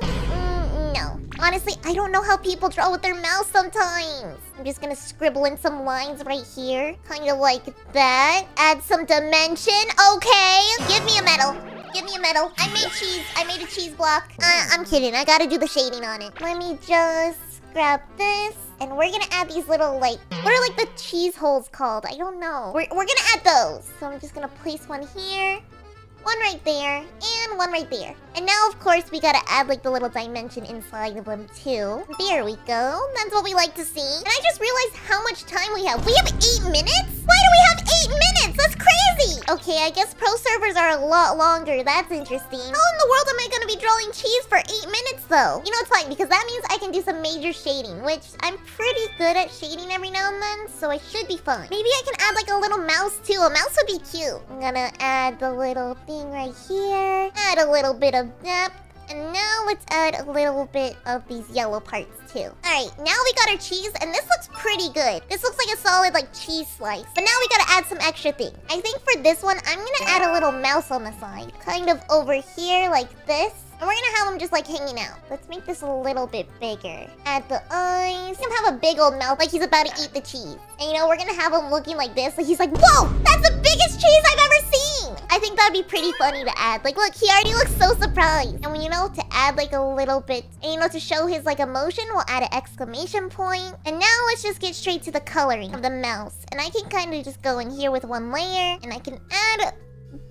Speaker 1: No. Honestly, I don't know how people draw with their mouse sometimes. I'm just gonna scribble in some lines right here, kind of like that. Add some dimension. Okay, give me a medal. Give me a medal. I made cheese. I made a cheese block. I'm kidding. I gotta do the shading on it. Let me just grab this. And we're gonna add these little, like, what are, like, the cheese holes called? I don't know. We're gonna add those. So I'm just gonna place one here. One right there, and one right there. And now, of course, we gotta add, like, the little dimension inside of them, too. There we go. That's what we like to see. And I just realized how much time we have. We have 8 minutes? Why do we have 8 minutes? That's crazy! Okay, I guess pro servers are a lot longer. That's interesting. How in the world am I gonna be drawing cheese for 8 minutes, though? You know, it's fine, because that means I can do some major shading, which I'm pretty good at shading every now and then, so I should be fine. Maybe I can add, like, a little mouse, too. A mouse would be cute. I'm gonna add the little thing right here. Add a little bit of depth. And now let's add a little bit of these yellow parts too. Alright, now we got our cheese, and this looks pretty good. This looks like a solid, like, cheese slice. But now we gotta add some extra thing. I think for this one, I'm gonna add a little mouse on the side. Kind of over here, like this. And we're gonna have him just, like, hanging out. Let's make this a little bit bigger. Add the eyes. He's gonna have a big old mouth, like he's about to eat the cheese. And, you know, we're gonna have him looking like this. Like, he's like, whoa! That's the biggest cheese I've ever seen! I think that'd be pretty funny to add. Like, look, he already looks so surprised. And, you know, to add, like, a little bit, and, you know, to show his, like, emotion, we'll add an exclamation point. And now let's just get straight to the coloring of the mouse. And I can kind of just go in here with one layer. And I can add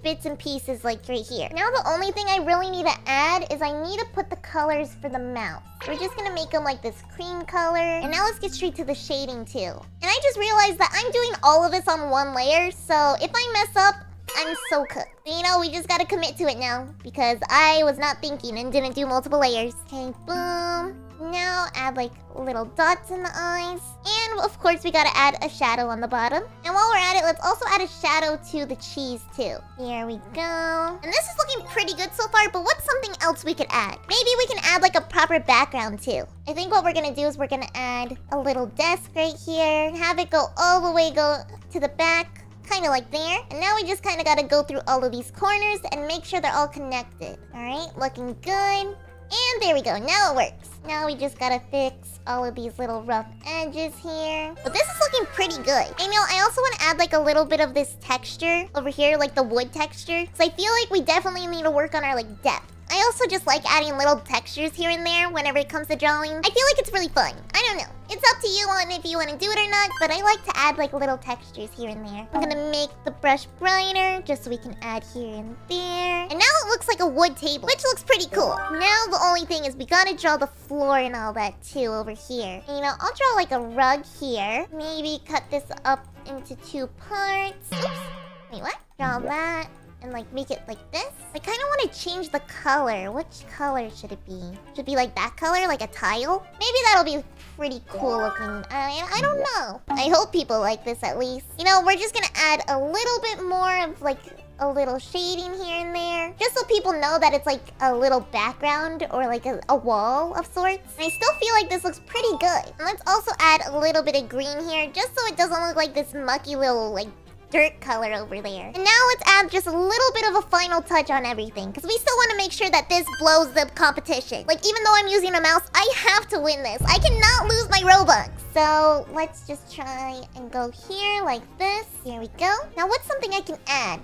Speaker 1: bits and pieces like right here. Now the only thing I really need to add is I need to put the colors for the mouth. We're just gonna make them like this cream color. And now let's get straight to the shading too. And I just realized that I'm doing all of this on one layer, so if I mess up, I'm so cooked. You know, we just gotta commit to it now because I was not thinking and didn't do multiple layers. Okay, boom. Now add like little dots in the eyes. And of course we gotta add a shadow on the bottom. And while we're at it, let's also add a shadow to the cheese too. Here we go. And this is looking pretty good so far, but what's something else we could add? Maybe we can add like a proper background too. I think what we're gonna do is we're gonna add a little desk right here. Have it go all the way to the back. Kind of like there. And now we just kind of got to go through all of these corners and make sure they're all connected. Alright, looking good. And there we go, now it works. Now we just gotta fix all of these little rough edges here. But this is looking pretty good. And you know, I also want to add like a little bit of this texture over here, like the wood texture. So I feel like we definitely need to work on our like depth. I also just like adding little textures here and there whenever it comes to drawing. I feel like it's really fun. I don't know. It's up to you on if you want to do it or not, but I like to add like little textures here and there. I'm gonna make the brush brighter just so we can add here and there. And now it looks like a wood table, which looks pretty cool. Now the only thing is we gotta draw the floor and all that too over here. And, you know, I'll draw like a rug here. Maybe cut this up into 2 parts. Oops. Wait, what? Draw that. And like make it like this. I kind of want to change the color. Which color should it be? Should it be like that color, like a tile? Maybe that'll be pretty cool looking. I don't know. I hope people like this at least. You know, we're just gonna add a little bit more of like a little shading here and there, just so people know that it's like a little background or like a wall of sorts. And I still feel like this looks pretty good. And let's also add a little bit of green here, just so it doesn't look like this mucky little like dirt color over there. And now let's add just a little bit of a final touch on everything, because we still want to make sure that this blows the competition. Like, even though I'm using a mouse, I have to win this. I cannot lose my Robux. So let's just try and go here like this. Here we go. Now what's something I can add?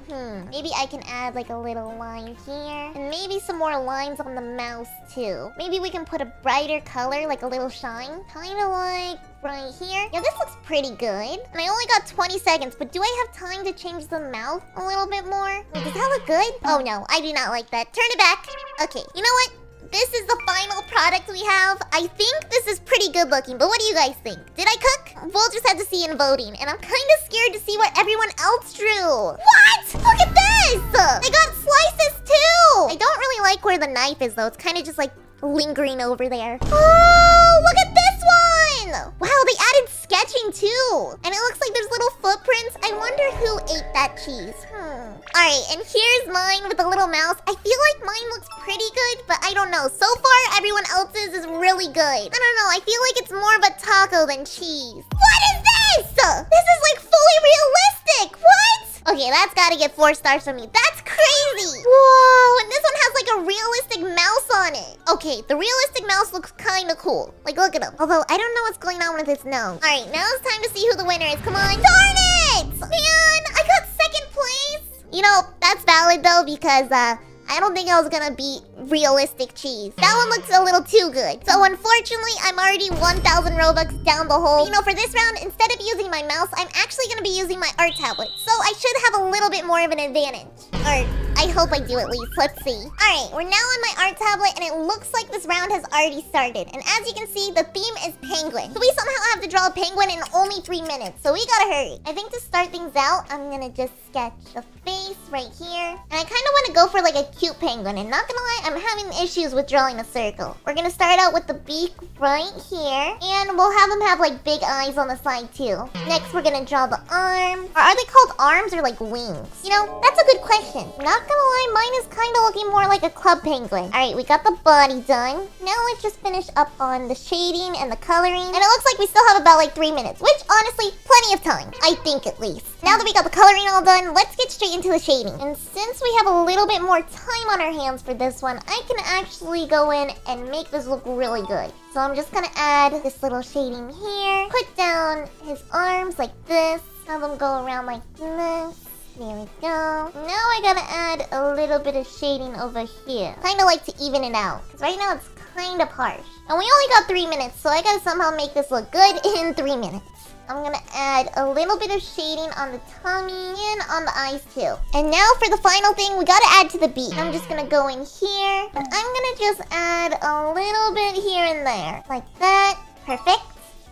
Speaker 1: Maybe I can add like a little line here, and maybe some more lines on the mouse too. Maybe we can put a brighter color, like a little shine, kind of like right here. Yeah, this looks pretty good. And I only got 20 seconds, but do I have time to change the mouth a little bit more? Wait, does that look good? Oh no, I do not like that. Turn it back. Okay, you know what? This is the final product we have. I think this is pretty good looking, but what do you guys think? Did I cook? We'll just have to see in voting, and I'm kind of scared to see what everyone else drew. What? Look at this! They got slices too! I don't really like where the knife is though. It's kind of just like lingering over there. Oh, look at this one! Wow, they added sketching too. And it looks like there's little footprints. I wonder who ate that cheese. Alright, and here's mine with the little mouse. I feel like mine looks pretty good, but I don't know. So far, everyone else's is really good. I don't know, I feel like it's more of a taco than cheese. What is this? This is like fully realistic. What? Okay, that's gotta get 4 stars from me. That's crazy. Whoa, and this one has like a realistic mouse on it. Okay, the realistic mouse looks kind of cool. Like, look at him. Although, I don't know what's going on with his nose. Alright, now it's time to see who the winner is. Come on. Darn it! Man, I got 2nd place. You know, that's valid though, because I don't think I was gonna beat realistic cheese. That one looks a little too good. So unfortunately, I'm already 1,000 Robux down the hole. You know, for this round, instead of using my mouse, I'm actually gonna be using my art tablet. So I should have a little bit more of an advantage. Or I hope I do at least. Let's see. Alright, we're now on my art tablet, and it looks like this round has already started. And as you can see, the theme is penguin. So we somehow have to draw a penguin in only 3 minutes. So we gotta hurry. I think to start things out, I'm gonna just sketch the face right here. And I kind of want to go for like a cute penguin. And not gonna lie, I'm having issues with drawing a circle. We're gonna start out with the beak right here. And we'll have them have like big eyes on the side too. Next, we're gonna draw the arm. Or are they called arms or like wings? You know, that's a good question. Not gonna lie, mine is kind of looking more like a club penguin. Alright, we got the body done. Now let's just finish up on the shading and the coloring. And it looks like we still have about like 3 minutes, which honestly, plenty of time. I think at least. Now that we got the coloring all done, let's get straight into the shading. And since we have a little bit more time on our hands for this one, I can actually go in and make this look really good. So I'm just gonna add this little shading here. Put down his arms like this. Have them go around like this. There we go. Now I gotta add a little bit of shading over here. Kinda like to even it out. Because right now it's kind of harsh. And we only got 3 minutes, so I gotta somehow make this look good in 3 minutes. I'm gonna add a little bit of shading on the tummy and on the eyes too. And now for the final thing, we gotta add to the beak. I'm just gonna go in here, and I'm gonna just add a little bit here and there. Like that. Perfect.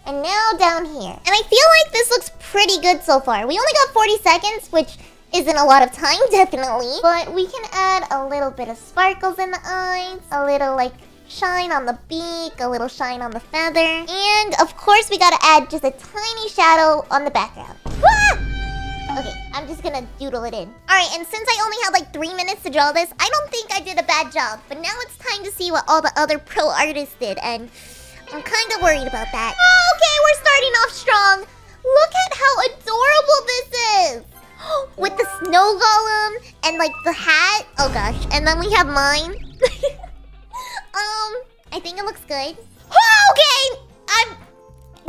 Speaker 1: And now down here. And I feel like this looks pretty good so far. We only got 40 seconds, which isn't a lot of time, definitely. But we can add a little bit of sparkles in the eyes, a little like shine on the beak, a little shine on the feather, and of course we gotta add just a tiny shadow on the background. Okay, I'm just gonna doodle it in. Alright, and since I only had like 3 minutes to draw this, I don't think I did a bad job. But now it's time to see what all the other pro artists did, and I'm kind of worried about that. Okay, we're starting off strong. Look at how adorable this is. With the snow golem and like the hat. Oh gosh, and then we have mine. I think it looks good. Okay,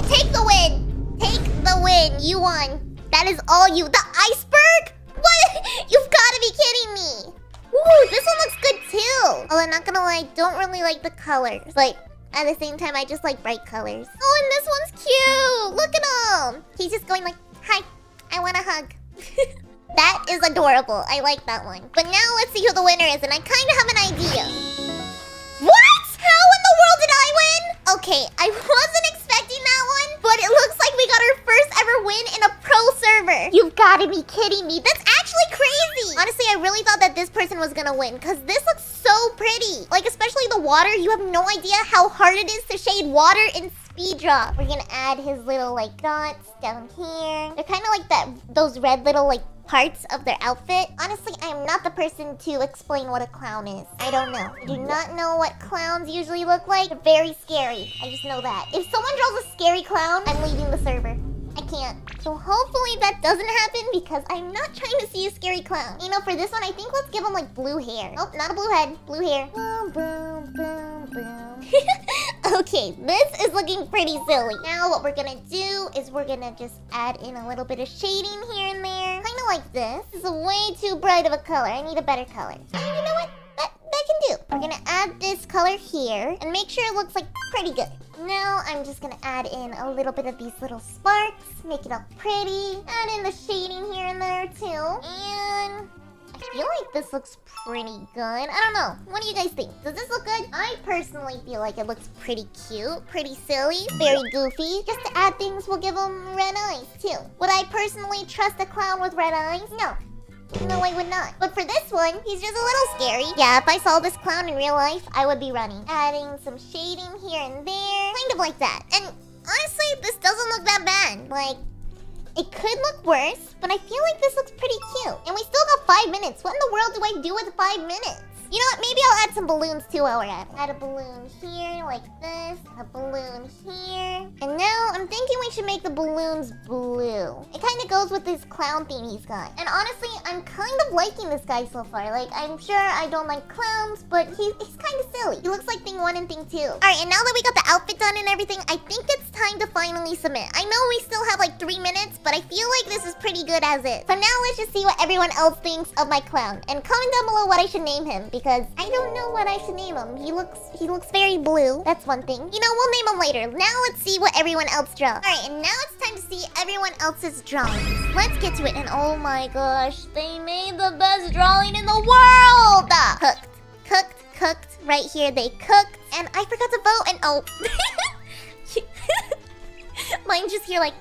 Speaker 1: take the win. Take the win. You won. That is all you. The iceberg? What? You've got to be kidding me. Ooh, this one looks good too. Oh, I'm not gonna lie, I don't really like the colors. But at the same time, I just like bright colors. Oh, and this one's cute. Look at him. He's just going like, hi, I want a hug. That is adorable. I like that one. But now let's see who the winner is, and I kind of have an idea. What? How in the world did I win? Okay, I wasn't expecting that one, but it looks like we got our first ever win in a pro server. You've got to be kidding me. That's actually crazy. Honestly, I really thought that this person was gonna win because this looks so pretty. Like, especially the water. You have no idea how hard it is to shade water in speed drop. We're gonna add his little like dots down here. They're kind of like those red little like parts of their outfit. Honestly, I am not the person to explain what a clown is. I don't know. I do not know what clowns usually look like. They're very scary. I just know that. If someone draws a scary clown, I'm leaving the server. I can't. So hopefully that doesn't happen because I'm not trying to see a scary clown. You know, for this one, I think let's give him like blue hair. Nope, not a blue head. Blue hair. Boom, boom, boom, boom. Okay, this is looking pretty silly. Now what we're gonna do is we're gonna just add in a little bit of shading here and there. Kind of like this. This is way too bright of a color. I need a better color. You know what? That can do. We're gonna add this color here and make sure it looks like pretty good. Now I'm just gonna add in a little bit of these little sparks, make it all pretty. Add in the shading here and there too. And I feel like this looks pretty good. I don't know. What do you guys think? Does this look good? I personally feel like it looks pretty cute, pretty silly, very goofy. Just to add things, we'll give him red eyes too. Would I personally trust a clown with red eyes? No. No, I would not. But for this one, he's just a little scary. Yeah, if I saw this clown in real life, I would be running. Adding some shading here and there. Kind of like that. And honestly, this doesn't look that bad. Like, it could look worse, but I feel like this looks pretty cute. And we still got 5 minutes. What in the world do I do with 5 minutes? You know what? Maybe I'll add some balloons too while we're at it. Add a balloon here, like this. A balloon here. And now I'm thinking we should make the balloons blue. It kind of goes with this clown theme he's got. And honestly, I'm kind of liking this guy so far. Like, I'm sure I don't like clowns, but he's kind of silly. He looks like thing 1 and thing 2. Alright, and now that we got the outfit done and everything, I think it's time to finally submit. I know we still have like 3 minutes, but I feel like this is pretty good as is. So now let's just see what everyone else thinks of my clown. And comment down below what I should name him, because I don't know what I should name him. He looks very blue. That's one thing. You know, we'll name him later. Now let's see what everyone else draws. Alright, and now it's time to see everyone else's drawings. Let's get to it. And oh my gosh, they made the best drawing in the world! Cooked. Right here, they cooked. And I forgot to vote, and oh. Mine's just here like,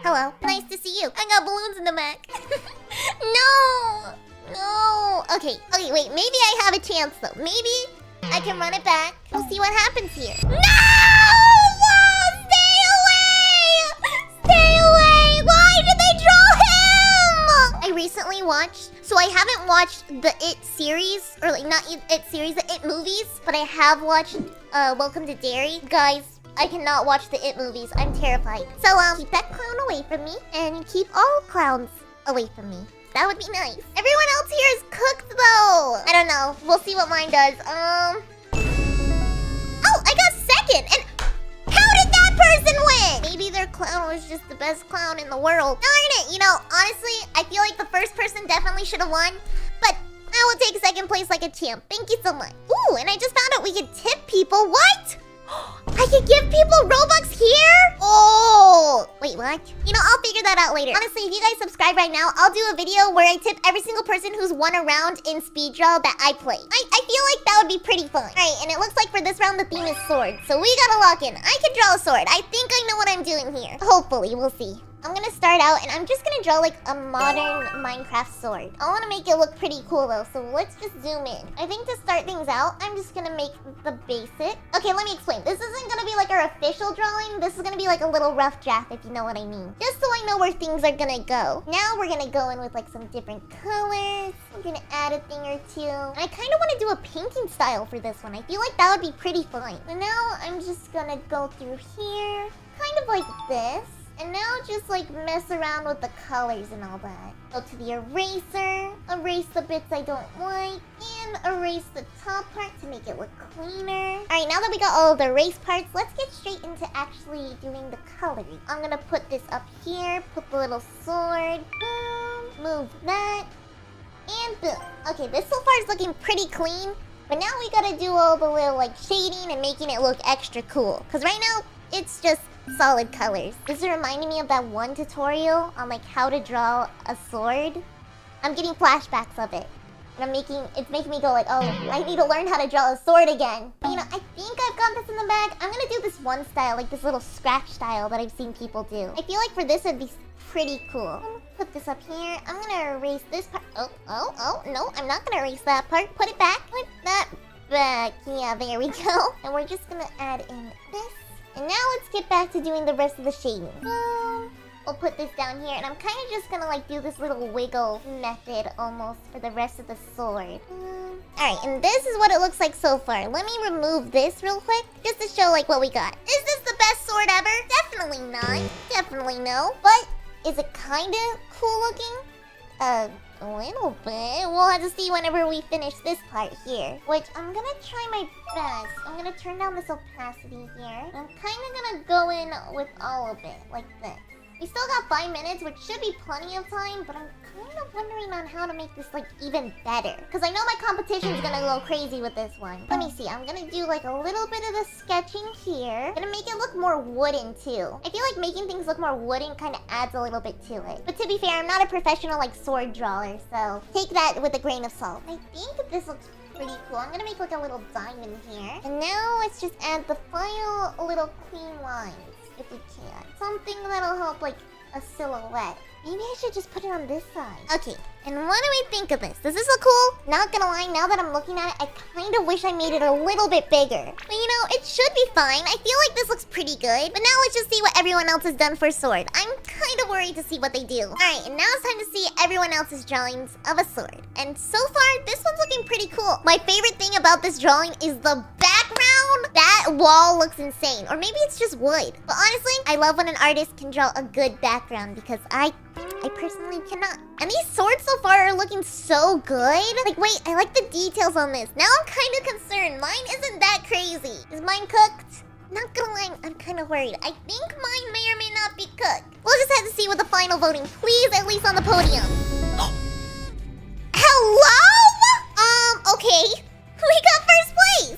Speaker 1: hello, nice to see you. I got balloons in the back. No. Okay, wait, maybe I have a chance though. Maybe I can run it back. We'll see what happens here. No! Stay away! Why did they draw him? I recently watched, so I haven't watched the It series, or like not It series, the It movies, but I have watched Welcome to Derry. Guys, I cannot watch the It movies. I'm terrified. So keep that clown away from me and keep all clowns away from me. That would be nice. Everyone else here is cooked though. I don't know. We'll see what mine does. Oh, I got second. And how did that person win? Maybe their clown was just the best clown in the world. Darn it. You know, honestly, I feel like the first person definitely should have won. But I will take second place like a champ. Thank you so much. Ooh, and I just found out we could tip people. What? I could give people Robux here? Oh, wait, what? You know, I'll figure that out later. Honestly, if you guys subscribe right now, I'll do a video where I tip every single person who's won a round in speed draw that I play. I feel like that would be pretty fun. All right, and it looks like for this round, the theme is sword. So we gotta lock in. I can draw a sword. I think I know what I'm doing here. Hopefully, we'll see. I'm gonna start out and I'm just gonna draw like a modern Minecraft sword. I wanna make it look pretty cool though, so let's just zoom in. I think to start things out, I'm just gonna make the basic. Okay, let me explain. This isn't gonna be like our official drawing. This is gonna be like a little rough draft, if you know what I mean. Just so I know where things are gonna go. Now we're gonna go in with like some different colors. I'm gonna add a thing or two. And I kind of want to do a painting style for this one. I feel like that would be pretty fun. And now I'm just gonna go through here, kind of like this. And now just like mess around with the colors and all that. Go to the eraser, erase the bits I don't like, and erase the top part to make it look cleaner. Alright, now that we got all of the erase parts, let's get straight into actually doing the coloring. I'm gonna put this up here, put the little sword, boom, move that, and boom. Okay, this so far is looking pretty clean, but now we gotta do all the little like shading and making it look extra cool. Cause right now, it's just solid colors. This is reminding me of that one tutorial on like how to draw a sword. I'm getting flashbacks of it. And it's making me go like, oh, I need to learn how to draw a sword again. But you know, I think I've got this in the bag. I'm gonna do this one style, like this little scratch style that I've seen people do. I feel like for this it'd be pretty cool. Put this up here. I'm gonna erase this part. Oh, no, I'm not gonna erase that part. Put it back. Put that back. Yeah, there we go. And we're just gonna add in this. And now let's get back to doing the rest of the shading. We'll put this down here, and I'm kind of just gonna like do this little wiggle method almost for the rest of the sword. Alright, and this is what it looks like so far. Let me remove this real quick, just to show like what we got. Is this the best sword ever? Definitely not. Definitely no. But is it kind of cool looking? A little bit. We'll have to see whenever we finish this part here. Which I'm gonna try my best. I'm gonna turn down this opacity here. I'm kind of gonna go in with all of it, like this. We still got 5 minutes, which should be plenty of time, but I'm kind of wondering on how to make this like even better. Because I know my competition's gonna go crazy with this one. Let me see. I'm gonna do like a little bit of the sketching here. Gonna make it look more wooden too. I feel like making things look more wooden kind of adds a little bit to it. But to be fair, I'm not a professional like sword drawer, so take that with a grain of salt. I think this looks pretty cool. I'm gonna make like a little diamond here. And now let's just add the final little clean lines, if we can. Something that'll help like a silhouette. Maybe I should just put it on this side. Okay, and what do we think of this? Does this look cool? Not gonna lie, now that I'm looking at it, I kind of wish I made it a little bit bigger. But you know, it should be fine. I feel like this looks pretty good. But now let's just see what everyone else has done for sword. I'm kind of worried to see what they do. Alright, and now it's time to see everyone else's drawings of a sword. And so far, this one's looking pretty cool. My favorite thing about this drawing is the background. That wall looks insane. Or maybe it's just wood. But honestly, I love when an artist can draw a good background because I personally cannot. And these swords so far are looking so good. Like, wait, I like the details on this. Now I'm kind of concerned. Mine isn't that crazy. Is mine cooked? Not gonna lie, I'm kind of worried. I think mine may or may not be cooked. We'll just have to see with the final voting. Please, at least on the podium. Hello? Okay. We got first place.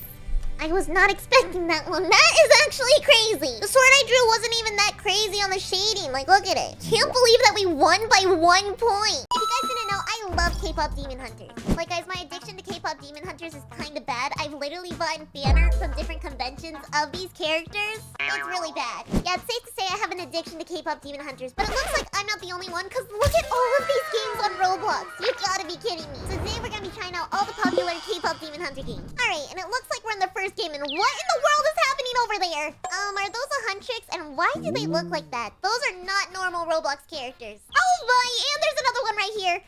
Speaker 1: I was not expecting that one. That is actually crazy. The sword I drew wasn't even that crazy on the shading. Like, look at it. Can't believe that we won by 1 point. If you guys didn't know, I love K-pop Demon Hunters. Like, guys, my addiction to K-pop Demon Hunters is kind of bad. I've literally bought fan art from different conventions of these characters. It's really bad. Yeah, it's safe to say I have an addiction to K-pop Demon Hunters. But it looks like I'm not the only one, because look at all of these games on Roblox. You gotta be kidding me. So today we're gonna be trying out all the popular K-pop Demon Hunter games. Alright, and it looks like we're in the first game, and what in the world is happening over there? Are those a Huntrix? And why do they look like that? Those are not normal Roblox characters. Oh my, and there's another one right here.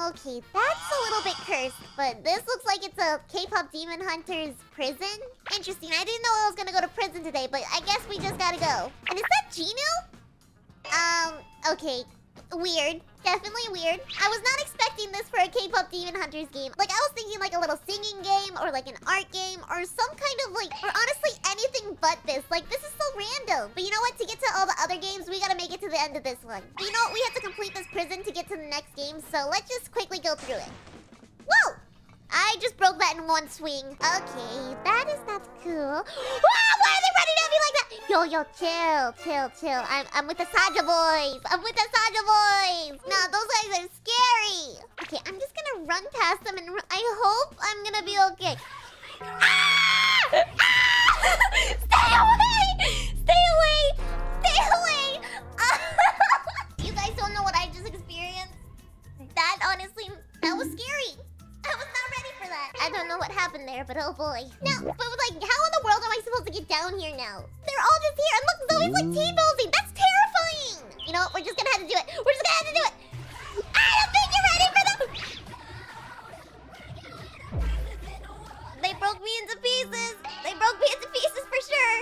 Speaker 1: Okay, that's a little bit cursed, but this looks like it's a K-pop Demon Hunters prison. Interesting, I didn't know I was gonna go to prison today, but I guess we just gotta go. And is that Gino? Okay. Weird. Definitely weird. I was not expecting this for a K-pop Demon Hunters game. Like, I was thinking like a little singing game or like an art game or some kind of like, or honestly anything but this. Like, this is so random. But you know what? To get to all the other games, we gotta make it to the end of this one. But you know what? We have to complete this prison to get to the next game. So let's just quickly go through it. Whoa! I just broke that in one swing. Okay, that is not cool. Wow, why are they running at me like that? Yo, chill. I'm with the Saja boys. Nah, those guys are scary. Okay, I'm just gonna run past them and I hope I'm gonna be okay. Stay away! there, but oh boy. Now, but like, how in the world am I supposed to get down here now? They're all just here, and look, Zoe's like T-posing. That's terrifying. You know what? We're just gonna have to do it. We're just gonna have to do it. I don't think you're ready for them. They broke me into pieces. They broke me into pieces for sure.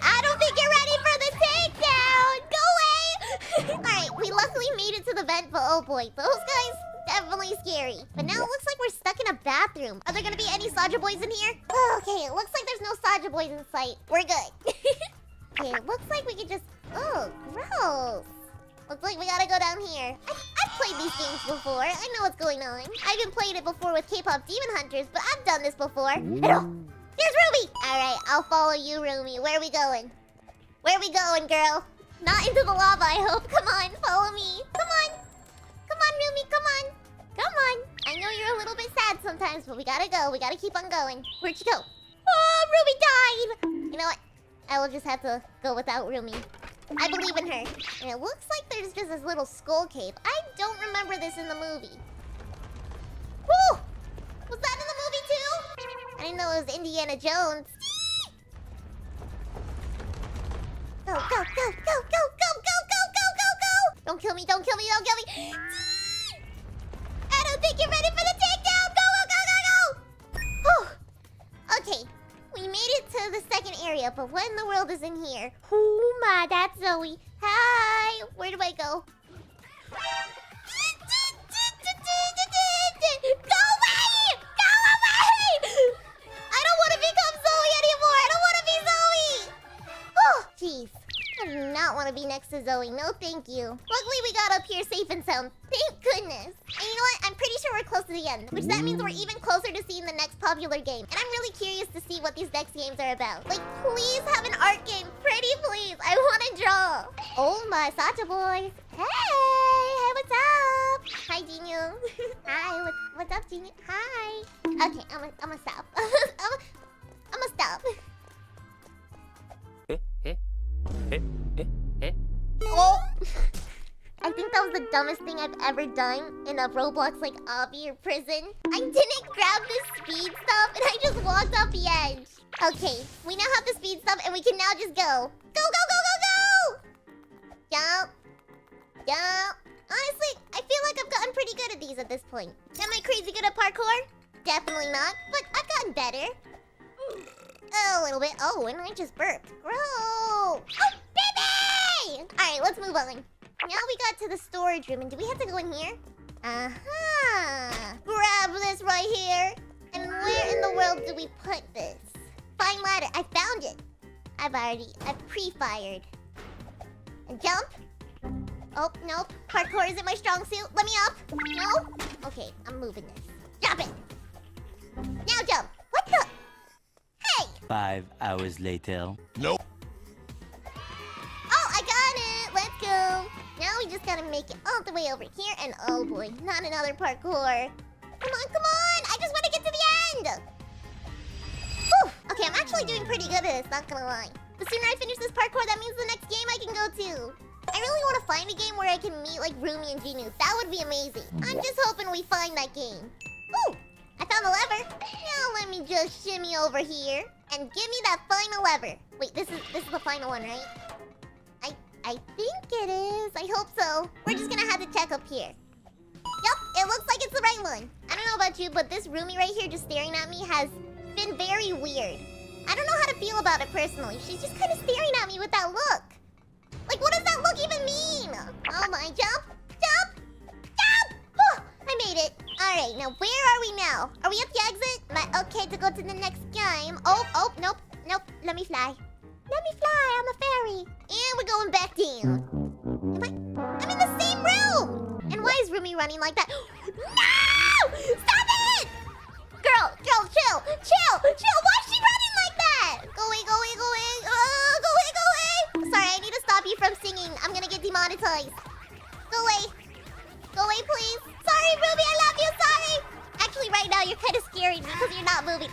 Speaker 1: I don't think you're ready for the takedown. Go away. Alright, we luckily made it to the vent, but oh boy, those guys, definitely scary. But now it looks like we're stuck in a bathroom. Are there gonna be any Saja boys in here? Okay, it looks like there's no Saja boys in sight. We're good. Okay, it looks like we could just... Oh, gross. Looks like we gotta go down here. I've played these games before. I know what's going on. I even played it before with K-pop Demon Hunters, but I've done this before. Hello. Here's Ruby. Alright, I'll follow you, Rumi. Where are we going? Where are we going, girl? Not into the lava, I hope. Come on, follow me. Come on. Come on, Rumi, come on. Come on. I know you're a little bit sad sometimes, but we gotta go. We gotta keep on going. Where'd she go? Oh, Ruby died. You know what? I will just have to go without Rumi. I believe in her. And it looks like there's just this little skull cave. I don't remember this in the movie. Woo! Was that in the movie too? I didn't know it was Indiana Jones. Go, go, go, go, go, go, go, go, go, go, go! Don't kill me, don't kill me, don't kill me! I don't think you're ready for the takedown! Go, go, go, go, go! Whew. Okay, we made it to the second area, but what in the world is in here? Oh my, that's Zoe. Hi! Where do I go? Go away! Go away! I don't want to become Zoe anymore! I don't want to be Zoe! Oh, jeez. I do not want to be next to Zoe. No, thank you. Luckily, we got up here safe and sound. Thank goodness. And you know what? I'm pretty sure we're close to the end, which that means we're even closer to seeing the next popular game. And I'm really curious to see what these next games are about. Like, please have an art game. Pretty please. I want to draw. Oh my, Sacha boys. Hey, what's up? Hi, Jinyu. Hi, what's up, Jinyu? Hi. Okay, I'm gonna stop. I'm gonna stop. Oh! I think that was the dumbest thing I've ever done in a Roblox like obby or prison. I didn't grab the speed stuff and I just walked off the edge. Okay, we now have the speed stuff and we can now just go. Go, go, go, go, go! Jump. Jump. Honestly, I feel like I've gotten pretty good at these at this point. Am I crazy good at parkour? Definitely not, but I've gotten better. A little bit. Oh, and I just burped. Gross. Oh, baby! Alright, let's move on. Now we got to the storage room, and do we have to go in here? Uh-huh. Grab this right here. And where in the world do we put this? Find ladder. I found it. I've pre-fired. And jump. Oh, nope. Parkour isn't my strong suit. Let me up. No? Okay, I'm moving this. Drop it. Now jump. What the? Hey!
Speaker 2: 5 hours later.
Speaker 3: Nope.
Speaker 1: Oh, I got it. Let's go. Now we just gotta make it all the way over here. And oh boy, not another parkour. Come on, come on. I just want to get to the end. Whew. Okay, I'm actually doing pretty good at this, not gonna lie. The sooner I finish this parkour, that means the next game I can go to. I really want to find a game where I can meet like Rumi and Genu. That would be amazing. I'm just hoping we find that game. Ooh, I found the lever. Now let me just shimmy over here and give me that final lever. Wait, this is the final one, right? I think it is. I hope so. We're just gonna have to check up here. Yup, it looks like it's the right one. I don't know about you, but this Rumi right here just staring at me has been very weird. I don't know how to feel about it personally. She's just kind of staring at me with that look. Like, what does that look even mean? Oh my, jump, jump, jump! Oh, I made it. All right, now where are we now? Are we at the exit? Am I okay to go to the next game? Oh, nope, nope, let me fly. Let me fly, I'm a fairy. And we're going back down. I'm in the same room! And why is Rumi running like that? No! Stop it! Girl, chill, chill. Why is she running like that? Go away. Go away. Sorry, I need to stop you from singing. I'm gonna get demonetized. Go away. Go away, please. Sorry, Rumi, I love you, sorry. Actually, right now, you're kind of scary because you're not moving.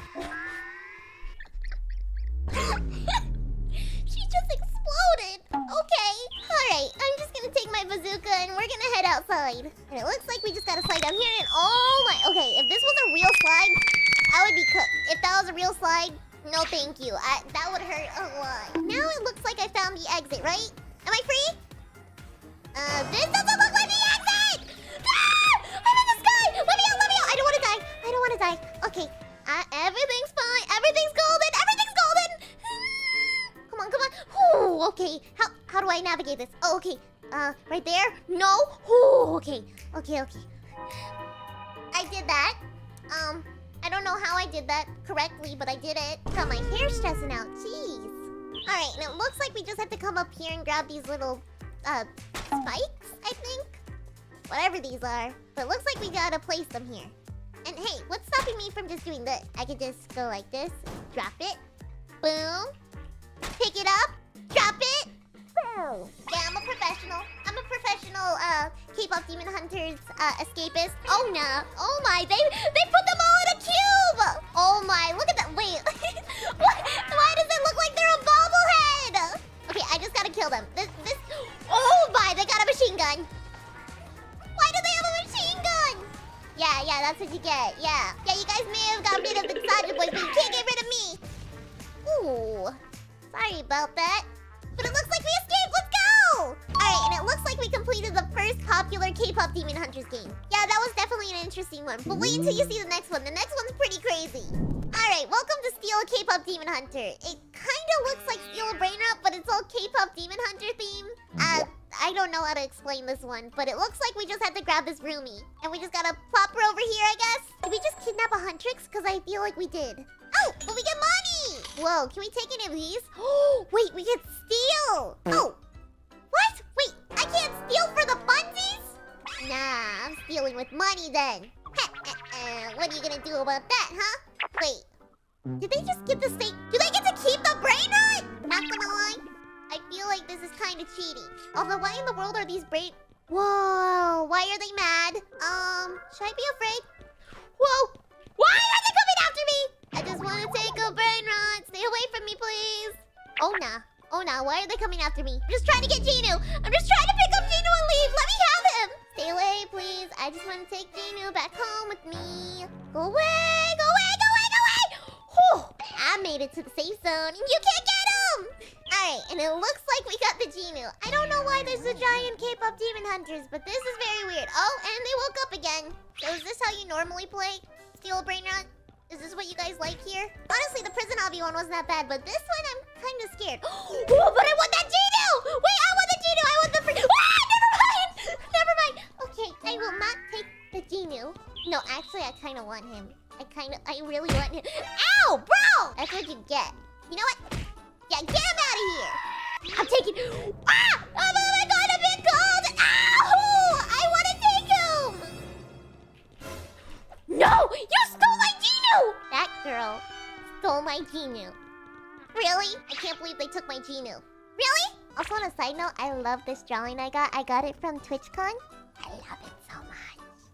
Speaker 1: She just exploded. Okay. Alright, I'm just gonna take my bazooka and we're gonna head outside. And it looks like we just gotta slide down here and oh my... Okay, if this was a real slide... I would be cooked. If that was a real slide, no thank you. That would hurt a lot. Now it looks like I found the exit, right? Am I free? This doesn't look like the exit! Ah! I'm in the sky! Let me out, let me out! I don't want to die. I don't want to die. Okay. Everything's fine. Everything's golden. Everything's golden! Come on, come on. Ooh, okay. How do I navigate this? Oh, okay. Right there? No? Ooh, okay. Okay. I did that. I don't know how I did that correctly, but I did it. Got my hair stressing out. Jeez. Alright, and it looks like we just have to come up here and grab these little, spikes, I think? Whatever these are. But it looks like we gotta place them here. And hey, what's stopping me from just doing this? I could just go like this, drop it, boom, pick it up, drop it, boom. Yeah, I'm a professional. K-pop Demon Hunters, escapist. Oh no. Oh my, they put them all in a cube! Oh my, look at that, wait. What? Why does it look like they're a bobblehead? Okay, I just gotta kill them. This, oh my, they got a machine gun. Why do they have a machine gun? Yeah, that's what you get, yeah. Yeah, you guys may have got rid of the Saja boys, but you can't get rid of me. Ooh, sorry about that. But it looks like we escaped, let's go! Alright, and it looks like we completed the first popular K-pop Demon Hunters game. Yeah, that was definitely an interesting one, but wait until you see the next one. The next one's pretty crazy. Alright, welcome to Steal a K-pop Demon Hunter. It kinda looks like Steal a Brainrot, but it's all K-pop Demon Hunter theme. I don't know how to explain this one, but it looks like we just had to grab this roomie. And we just gotta plop her over here, I guess? Did we just kidnap a Huntrix? Because I feel like we did. Oh, but we get money! Whoa, can we take any of these? Oh, wait, we can steal! Oh, what? Wait, I can't steal for the funsies? Nah, I'm stealing with money then. What are you gonna do about that, huh? Wait, did they just get the steak? Do they get to keep the brain rot? Not gonna lie, I feel like this is kind of cheating. Although, why in the world are these brain... Whoa, why are they mad? Should I be afraid? Whoa, why are they coming after me? I just want to take a brain rot. Stay away from me, please. Oh, nah, why are they coming after me? I'm just trying to get Genu. I'm just trying to pick up Genu and leave. Let me have him. Stay away, please. I just want to take Genu back home with me. Go away, go away, go away, go away. Whew, I made it to the safe zone, and you can't get him. Alright, and it looks like we got the Genu. I don't know why there's a giant K-pop Demon Hunters, but this is very weird. Oh, and they woke up again. So is this how you normally play Steal a Brain Rot? Is this what you guys like here? Honestly, the prison hobby one wasn't that bad, but this one I'm kind of scared. Oh, but I want that Genu! Wait, I want the Genu! I want the free... Ah, never mind! Never mind! Okay, I will not take the Genu. No, actually, I kind of want him. I really want him. Ow, bro! That's what you get. You know what? Yeah, get him out of here! I'm taking... Ah! Oh my god, I'm being cold! Ow! I want to take him! No! You stole my Genu! That girl stole my Genu. Really? I can't believe they took my Genu. Really? Also, on a side note, I love this drawing I got. I got it from TwitchCon. I love it so much.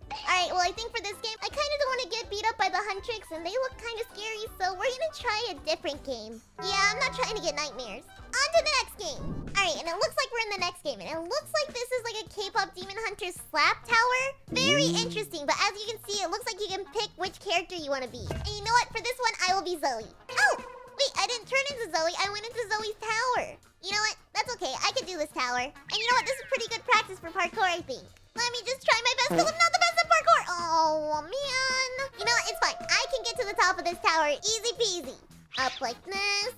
Speaker 1: Alright, well, I think for this game, I kind of don't want to get beat up by the Huntrix, and they look kind of scary, so we're gonna try a different game. Yeah, I'm not trying to get nightmares. On to the next game. Alright, and it looks like we're in the next game, and it looks like this is like a K-pop Demon Hunter slap tower. Very interesting, but as you can see, it looks like you can pick which character you want to be. And you know what? For this one, I will be Zoe. Oh! Wait, I didn't turn into Zoe. I went into Zoe's tower. You know what? That's okay. I can do this tower. And you know what? This is pretty good practice for parkour, I think. Let me just try my best, because I'm not the best at parkour. Oh, man. You know what? It's fine. I can get to the top of this tower easy peasy. Up like this.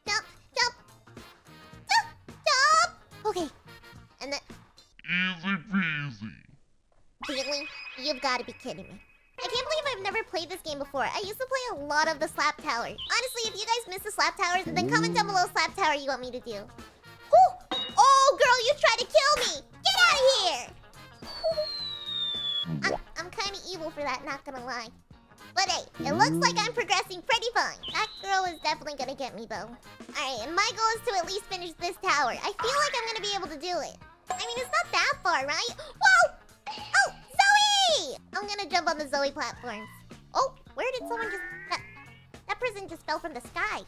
Speaker 1: Jump, jump. Jump, jump. Okay. And then...
Speaker 3: Easy peasy.
Speaker 1: Really? You've got to be kidding me. I can't believe I've never played this game before. I used to play a lot of the slap towers. Honestly, if you guys miss the slap towers, then comment down below slap tower you want me to do. Whew. Oh, girl, you tried to kill me. Get out of here. I'm kind of evil for that, not gonna lie. But hey, it looks like I'm progressing pretty fine. That girl is definitely gonna get me, though. Alright, and my goal is to at least finish this tower. I feel like I'm gonna be able to do it. I mean, it's not that far, right? Whoa! Oh, Zoe! I'm gonna jump on the Zoe platforms. Oh, where did someone just... That person just fell from the sky.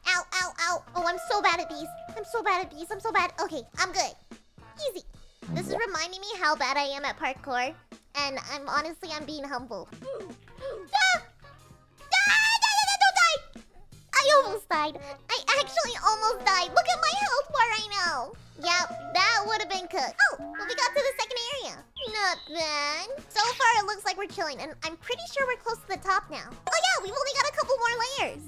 Speaker 1: Ow, ow, ow. Oh, I'm so bad at these. I'm so bad at these. I'm so bad. Okay, I'm good. Easy. This is reminding me how bad I am at parkour. And I'm being humble. Ah! I almost died. I actually almost died. Look at my health bar right now. Yep, that would have been cooked. Oh, well, we got to the second area. Not bad. So far, it looks like we're chilling, and I'm pretty sure we're close to the top now. Oh yeah, we've only got a couple more layers.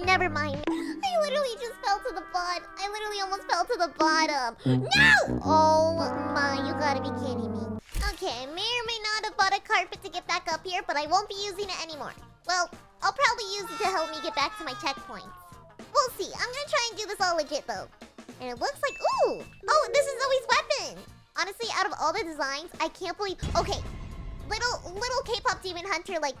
Speaker 1: Never mind. I literally just fell to the bottom. I literally almost fell to the bottom. No! Oh my, you gotta be kidding me. Okay, may or may not have bought a carpet to get back up here, but I won't be using it anymore. Well, I'll probably use it to help me get back to my checkpoints. We'll see. I'm gonna try and do this all legit though. And it looks like, ooh! Oh, this is Zoe's weapon! Honestly, out of all the designs, I can't believe... Okay, little K-pop demon hunter, like,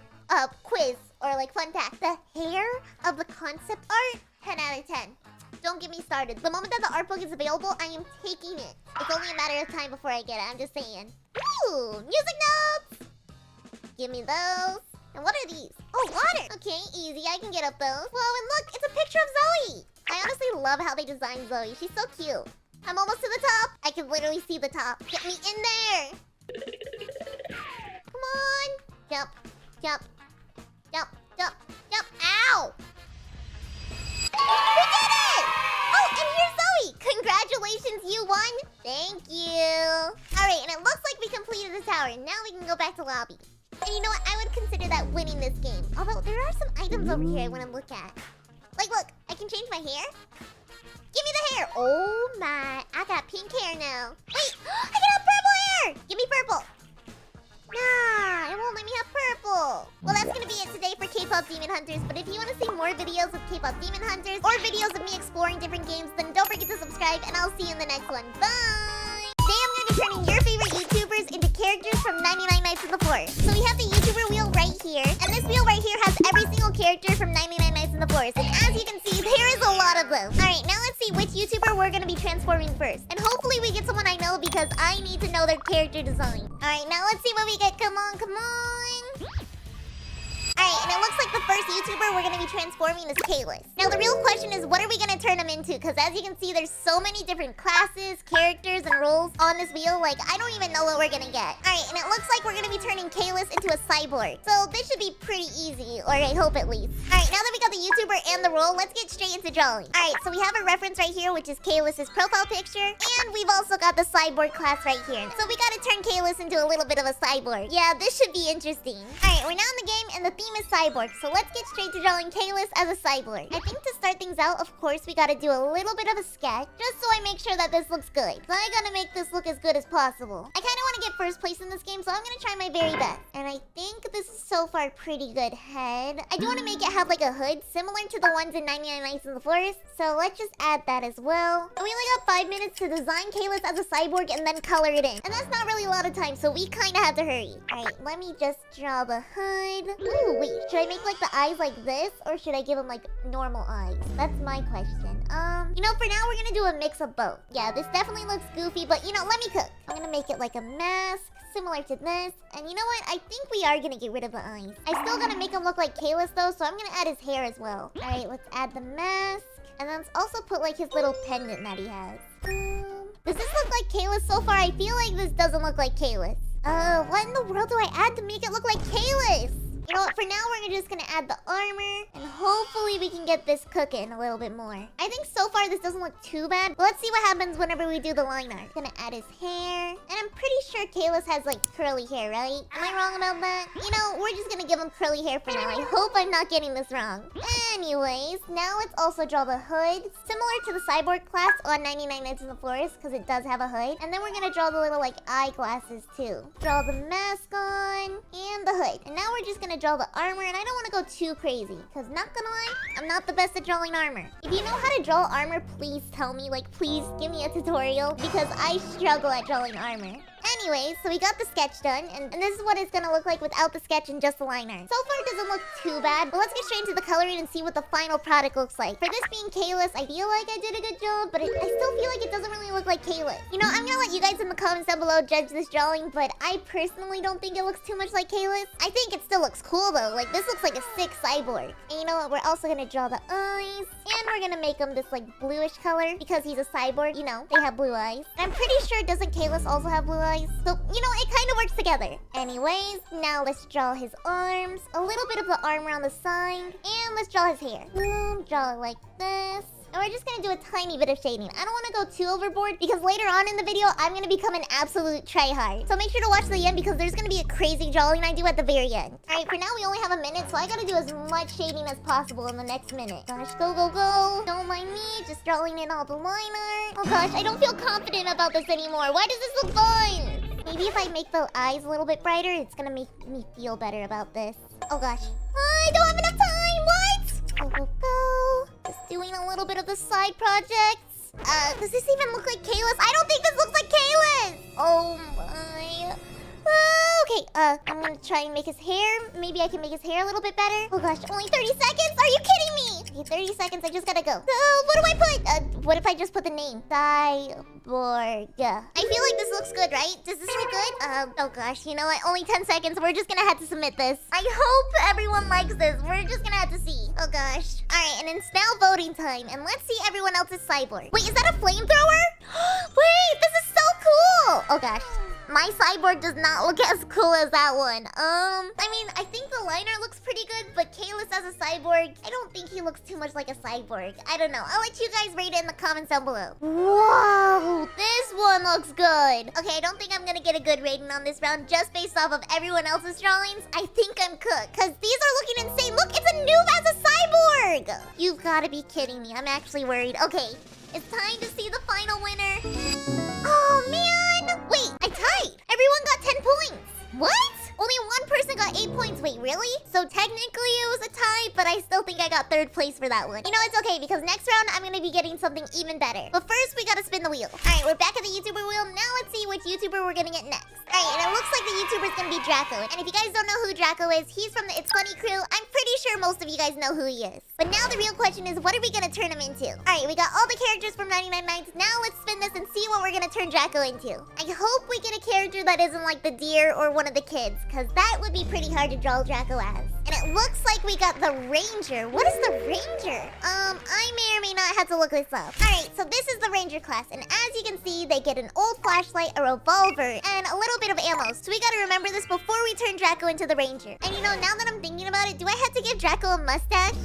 Speaker 1: quiz or like fun fact. The hair of the concept art, 10 out of 10. Don't get me started. The moment that the art book is available, I am taking it. It's only a matter of time before I get it, I'm just saying. Ooh, music notes! Give me those. And what are these? Oh, water! Okay, easy, I can get up those. Whoa, and look, it's a picture of Zoe! I honestly love how they designed Zoe. She's so cute. I'm almost to the top. I can literally see the top. Get me in there! Come on! Jump, jump, jump, jump, jump. Ow! We did it! Oh, and here's Zoe! Congratulations, you won! Thank you! Alright, and it looks like we completed the tower. Now we can go back to lobby. And you know what? I would consider that winning this game. Although, there are some items over here I want to look at. Like, look, I can change my hair. Give me the hair! Oh my, I got pink hair now. Wait, I can have purple hair! Give me purple. Nah, it won't let me have purple. Well, that's gonna be it today for K-pop Demon Hunters. But if you want to see more videos of K-pop Demon Hunters or videos of me exploring different games, then don't forget to subscribe, and I'll see you in the next one. Bye! Today I'm gonna be turning your favorite YouTubers into characters from 99 Nights in the Forest. So we have the YouTuber wheel right here, and this wheel right here has every single character from 99 Nights in the Forest. And as you can see, there is a lot of them. Alright, now let's see which YouTuber we're gonna be transforming first. And hopefully we get someone I know because I need to know their character design. Alright, now let's see what we get. Come on, come on. Alright, and it looks like the first YouTuber we're gonna be transforming is Kalis. Now the real question is, what are we gonna turn him into? Because as you can see, there's so many different classes, characters, and roles on this wheel. Like, I don't even know what we're gonna get. Alright, and it looks like we're gonna be turning Kalis into a cyborg. So this should be pretty easy, or I hope at least. Alright, now that we got the YouTuber and the role, let's get straight into drawing. Alright, so we have a reference right here, which is Kalis's profile picture. And we've also got the cyborg class right here. So we gotta turn Kalis into a little bit of a cyborg. Yeah, this should be interesting. Alright, we're now in the game, and the theme is cyborg. So let's get straight to drawing Kalis as a cyborg. I think to start things out, of course, we gotta do a little bit of a sketch, just so I make sure that this looks good. So I gotta make this look as good as possible. I kinda wanna get first place in this game, so I'm gonna try my very best. And I think this is so far pretty good head. I do wanna make it have like a hood, similar to the ones in 99 Nights in the Forest. So let's just add that as well. And we only got 5 minutes to design Kalis as a cyborg and then color it in. And that's not really a lot of time, so we kinda have to hurry. Alright, let me just draw the hood. Ooh, wait, should I make like the eyes like this, or should I give them like normal eyes? That's my question. You know, for now we're gonna do a mix of both. Yeah, this definitely looks goofy, but you know, let me cook. I'm gonna make it like a mask, similar to this. And you know what? I think we are gonna get rid of the eyes. I still gotta make him look like Kalis though, so I'm gonna add his hair as well. Alright, let's add the mask. And then let's also put like his little pendant that he has. Does this look like Kalis so far? I feel like this doesn't look like Kalis. What in the world do I add to make it look like Kalis? You know what, for now we're just gonna add the armor, and hopefully we can get this cooking a little bit more. I think so far this doesn't look too bad, but let's see what happens whenever we do the line art. Gonna add his hair, and I'm pretty sure Kalis has like curly hair, right? Am I wrong about that? You know, we're just gonna give him curly hair for now. I hope I'm not getting this wrong. Anyways, now let's also draw the hood, similar to the cyborg class on 99 Nights in the Forest, because it does have a hood. And then we're gonna draw the little like eyeglasses too. Draw the mask on, and the hood. And now we're just gonna draw the armor, and I don't want to go too crazy because not gonna lie, I'm not the best at drawing armor. If you know how to draw armor, please tell me, like please give me a tutorial because I struggle at drawing armor. Anyways, so we got the sketch done, and this is what it's gonna look like without the sketch and just the line art. So far, it doesn't look too bad, but let's get straight into the coloring and see what the final product looks like. For this being Kalis, I feel like I did a good job, but I still feel like it doesn't really look like Kalis. You know, I'm gonna let you guys in the comments down below judge this drawing, but I personally don't think it looks too much like Kalis. I think it still looks cool though. Like, this looks like a sick cyborg. And you know what? We're also gonna draw the eyes, and we're gonna make him this like bluish color because he's a cyborg. You know, they have blue eyes. And I'm pretty sure, doesn't Kalis also have blue eyes? guys. So, you know, it kind of works together. Anyways, now let's draw his arms, a little bit of the armor on the side, and let's draw his hair. Boom, draw it like this. And we're just gonna do a tiny bit of shading. I don't want to go too overboard because later on in the video, I'm gonna become an absolute tryhard. So make sure to watch to the end because there's gonna be a crazy drawing I do at the very end. Alright, for now we only have a minute, so I gotta do as much shading as possible in the next minute. Gosh, go, go, go. Don't mind me, just drawing in all the liner. Oh gosh, I don't feel confident about this anymore. Why does this look fun? Maybe if I make the eyes a little bit brighter, it's gonna make me feel better about this. Oh gosh. I don't have enough time! What? Go, go, go. Just doing a little bit of the side projects. Does this even look like Kayla's? I don't think this looks like Kayla's! Oh my... Okay, I'm gonna try and make his hair. Maybe I can make his hair a little bit better. Oh gosh, only 30 seconds? Are you kidding me? Okay, 30 seconds, I just gotta go. What do I put? What if I just put the name? Cyborg. I feel like this looks good, right? Does this look good? Oh gosh, you know what? Only 10 seconds. We're just gonna have to submit this. I hope everyone likes this. We're just gonna have to see. Oh gosh. Alright, and it's now voting time. And let's see everyone else's cyborg. Wait, is that a flamethrower? Wait, this is so cool! Oh gosh. My cyborg does not look as cool as that one. I mean, I think the liner looks pretty good, but Kalis as a cyborg, I don't think he looks too much like a cyborg. I don't know. I'll let you guys rate it in the comments down below. Whoa, this one looks good. Okay, I don't think I'm gonna get a good rating on this round just based off of everyone else's drawings. I think I'm cooked, because these are looking insane. Look, it's a noob as a cyborg. You've got to be kidding me. I'm actually worried. Okay, it's time to see the final winner. Oh, man. Wait, I tied. Everyone got 10 points. What? Only one person got 8 points. Wait, really? So technically it was a tie, but I still think I got 3rd place for that one. You know, it's okay because next round I'm gonna be getting something even better. But first, we gotta spin the wheel. All right, we're back at the YouTuber wheel. Now let's see which YouTuber we're gonna get next. All right, and it looks like the YouTuber's gonna be Draco. And if you guys don't know who Draco is, he's from the It's Funny crew. I'm pretty sure most of you guys know who he is. But now the real question is, what are we gonna turn him into? All right, we got all the characters from 99 Nights. Now let's spin this and see what we're gonna turn Draco into. I hope we get a character that isn't like the deer or one of the kids, because that would be pretty hard to draw Draco as. And it looks like we got the Ranger. What is the Ranger? I may or may not have to look this up. Alright, so this is the Ranger class. And as you can see, they get an old flashlight, a revolver, and a little bit of ammo. So we gotta remember this before we turn Draco into the Ranger. And you know, now that I'm thinking about it, do I have to give Draco a mustache?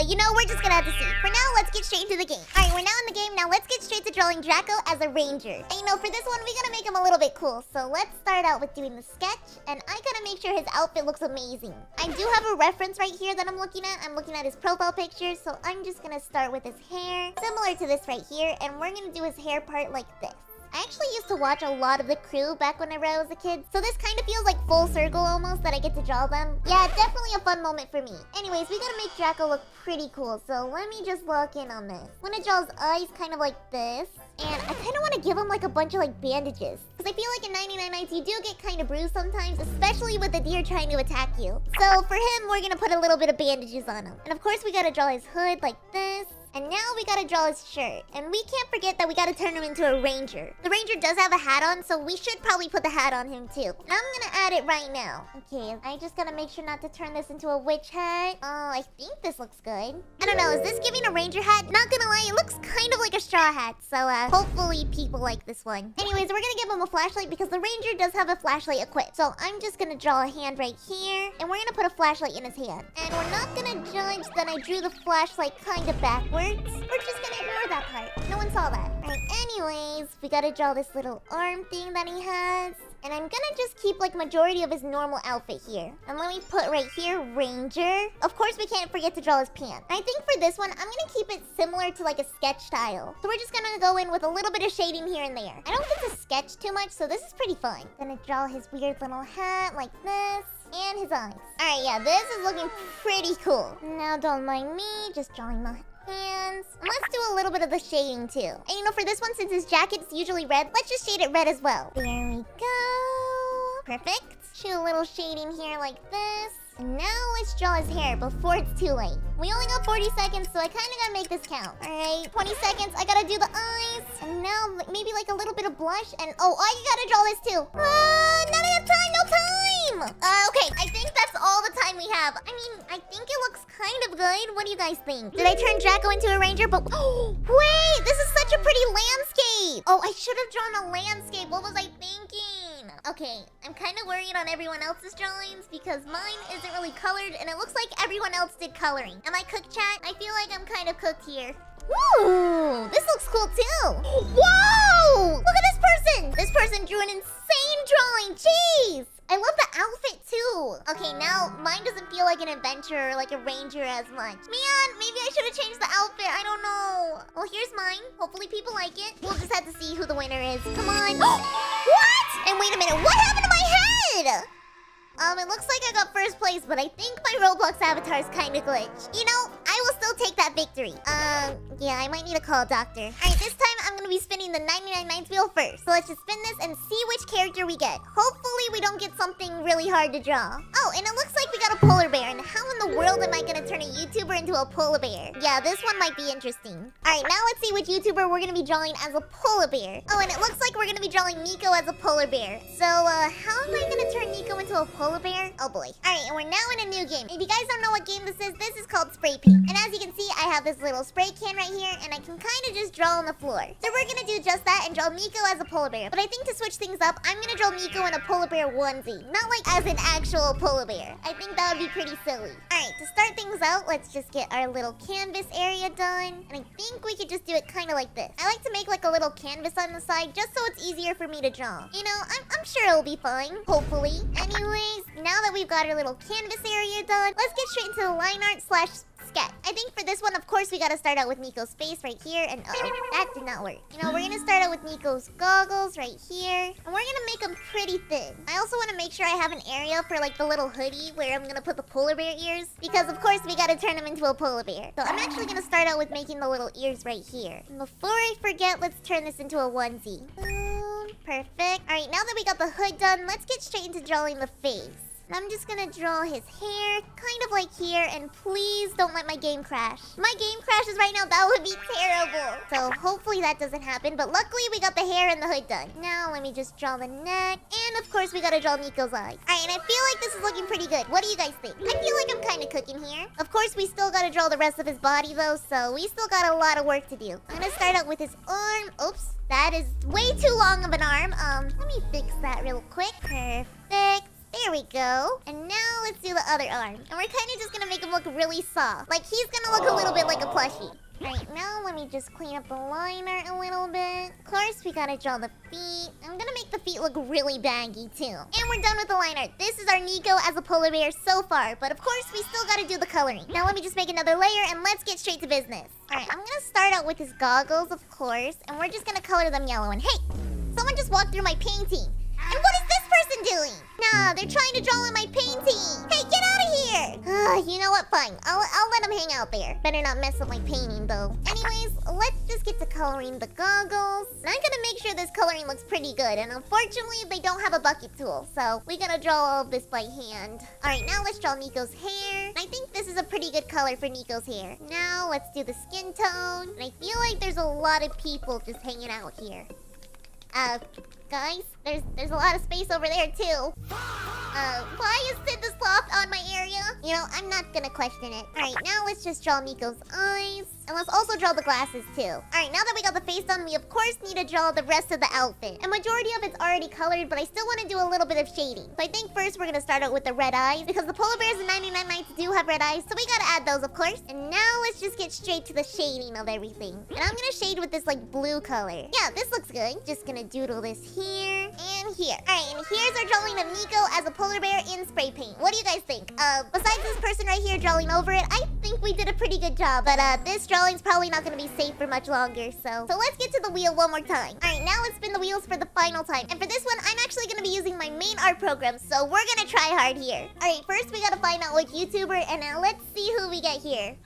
Speaker 1: You know, we're just gonna have to see. For now, let's get straight into the game. Alright, we're now in the game. Now let's get straight to drawing Draco as a Ranger. And you know, for this one, we gotta make him a little bit cool. So let's start out with doing the sketch. And I gotta make sure his outfit looks amazing. I do have a reference right here that I'm looking at. I'm looking at his profile picture, so I'm just gonna start with his hair, similar to this right here, and we're gonna do his hair part like this. I actually used to watch a lot of the crew back whenever I was a kid, so this kind of feels like full circle almost that I get to draw them. Yeah, definitely a fun moment for me. Anyways, we gotta make Draco look pretty cool, so let me just lock in on this. I'm gonna draw his eyes kind of like this, and I kind of want to give him like a bunch of like bandages. Because I feel like in 99 Nights you do get kind of bruised sometimes, especially with the deer trying to attack you. So for him, we're gonna put a little bit of bandages on him. And of course we gotta draw his hood like this. And now we gotta draw his shirt. And we can't forget that we gotta turn him into a ranger. The ranger does have a hat on, so we should probably put the hat on him too. And I'm gonna add it right now. Okay, I just gotta make sure not to turn this into a witch hat. Oh, I think this looks good. I don't know, is this giving a ranger hat? Not gonna lie, it looks kind of like a straw hat. So hopefully people like this one. Anyways, we're gonna give him a flashlight because the ranger does have a flashlight equipped. So I'm just gonna draw a hand right here. And we're gonna put a flashlight in his hand. And we're not gonna judge that I drew the flashlight kind of backwards. We're just gonna ignore that part. No one saw that. Alright, anyways, we gotta draw this little arm thing that he has. And I'm gonna just keep like majority of his normal outfit here. And let me put right here, Ranger. Of course, we can't forget to draw his pants. I think for this one, I'm gonna keep it similar to like a sketch style. So we're just gonna go in with a little bit of shading here and there. I don't get to sketch too much, so this is pretty fun. Gonna draw his weird little hat like this. And his eyes. Alright, yeah, this is looking pretty cool. Now don't mind me, just drawing my hands. And let's do a little bit of the shading too. And you know, for this one, since his jacket's usually red, let's just shade it red as well. There we go. Perfect. Shoot a little shading here like this. And now let's draw his hair before it's too late. We only got 40 seconds, so I kind of gotta make this count. Alright, 20 seconds, I gotta do the eyes. And now maybe like a little bit of blush. And oh, I gotta draw this too. Not enough time, no time. Okay, I think that's all the time we have. I mean, I think it looks kind of good. What do you guys think? Did I turn Draco into a ranger? But oh, wait, this is such a pretty landscape. Oh, I should have drawn a landscape. What was I thinking? Okay, I'm kind of worried on everyone else's drawings because mine isn't really colored and it looks like everyone else did coloring. Am I cooked, chat? I feel like I'm kind of cooked here. Ooh, this looks cool too. Whoa! Look at this person! This person drew an insane drawing. Jeez! I love the outfit too. Okay, now mine doesn't feel like an adventurer, like a ranger as much. Man, maybe I should have changed the outfit. I don't know. Well, here's mine. Hopefully people like it. We'll just have to see who the winner is. Come on. What? And wait a minute. What happened to my head? It looks like I got first place, but I think my Roblox avatar is kind of glitched. You know, I will still take that victory. Yeah, I might need to call a doctor. All right, this time I'm gonna be spinning the 99 Nights wheel first. So let's just spin this and see which character we get. Hopefully we don't get something really hard to draw. Oh, and it looks like we got a polar bear. And how in the world am I gonna turn a YouTuber into a polar bear? Yeah, this one might be interesting. All right, now let's see which YouTuber we're gonna be drawing as a polar bear. Oh, and it looks like we're gonna be drawing Nico as a polar bear. So, how am I gonna turn Nico into a polar bear? Oh boy. All right, and we're now in a new game. If you guys don't know what game this is called spray paint. And as you can see, I have this little spray can right here, and I can kind of just draw on the floor. So we're gonna do just that and draw Nico as a polar bear. But I think to switch things up, I'm gonna draw Nico in a polar bear onesie. Not like as an actual polar bear. I think that would be pretty silly. All right, to start things out, let's just get our little canvas area done. And I think we could just do it kind of like this. I like to make like a little canvas on the side just so it's easier for me to draw. You know, I'm sure it'll be fine, hopefully. Anyways, now that we've got our little canvas area done, let's get straight into the line art / sketch. I think for this one, of course, we gotta start out with Nico's face right here. And oh, that did not work. You know, we're gonna start out with Nico's goggles right here. And we're gonna make them pretty thin. I also want to make sure I have an area for like the little hoodie where I'm gonna put the polar bear ears. Because of course, we gotta turn him into a polar bear. So I'm actually gonna start out with making the little ears right here. And before I forget, let's turn this into a onesie. Perfect. All right, now that we got the hood done, let's get straight into drawing the face. I'm just gonna draw his hair, kind of like here, and please don't let my game crash. If my game crashes right now, that would be terrible. So hopefully that doesn't happen, but luckily we got the hair and the hood done. Now let me just draw the neck, and of course we gotta draw Nico's eyes. Alright, and I feel like this is looking pretty good. What do you guys think? I feel like I'm kind of cooking here. Of course, we still gotta draw the rest of his body though, so we still got a lot of work to do. I'm gonna start out with his arm. Oops, that is way too long of an arm. Let me fix that real quick. Perfect. There we go. And now let's do the other arm. And we're kind of just gonna make him look really soft. Like he's gonna look a little bit like a plushie. Right, now let me just clean up the line art a little bit. Of course, we gotta draw the feet. I'm gonna make the feet look really baggy too. And we're done with the line art. This is our Nico as a polar bear so far. But of course, we still gotta do the coloring. Now let me just make another layer and let's get straight to business. Alright, I'm gonna start out with his goggles, of course. And we're just gonna color them yellow. And hey, someone just walked through my painting. And what is this person doing? Nah, they're trying to draw on my painting. Hey, get out of here. You know what? Fine. I'll let them hang out there. Better not mess up my painting, though. Anyways, let's just get to coloring the goggles. And I'm gonna make sure this coloring looks pretty good. And unfortunately, they don't have a bucket tool. So we gotta draw all of this by hand. All right, now let's draw Nico's hair. And I think this is a pretty good color for Nico's hair. Now let's do the skin tone. And I feel like there's a lot of people just hanging out here. Guys, there's a lot of space over there too. Why is Sid the Sloth on my area? You know, I'm not gonna question it. Alright, now let's just draw Nico's eyes. And let's also draw the glasses too. Alright, now that we got the face done, we of course need to draw the rest of the outfit. A majority of it's already colored, but I still want to do a little bit of shading. So I think first we're gonna start out with the red eyes, because the polar bears in 99 Nights do have red eyes, so we gotta add those, of course. And now let's just get straight to the shading of everything. And I'm gonna shade with this like blue color. Yeah, this looks good. Just gonna doodle this here and here. Alright, and here's our drawing of Nico as a polar bear in spray paint. What do you guys think? Besides this person right here drawing over it, I think we did a pretty good job. But this drawing's probably not gonna be safe for much longer, so let's get to the wheel one more time. Alright, now let's spin the wheels for the final time. And for this one, I'm actually gonna be using my main art program, so we're gonna try hard here. Alright, first we gotta find out which YouTuber, and now let's see who we get here.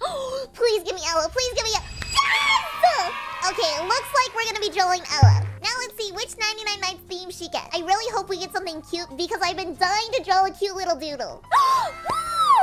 Speaker 1: Please give me Ella, please give me Yes! Okay, looks like we're gonna be drawing Ella. Now let's see which 99 Nights theme she gets. I really hope we get something cute because I've been dying to draw a cute little doodle.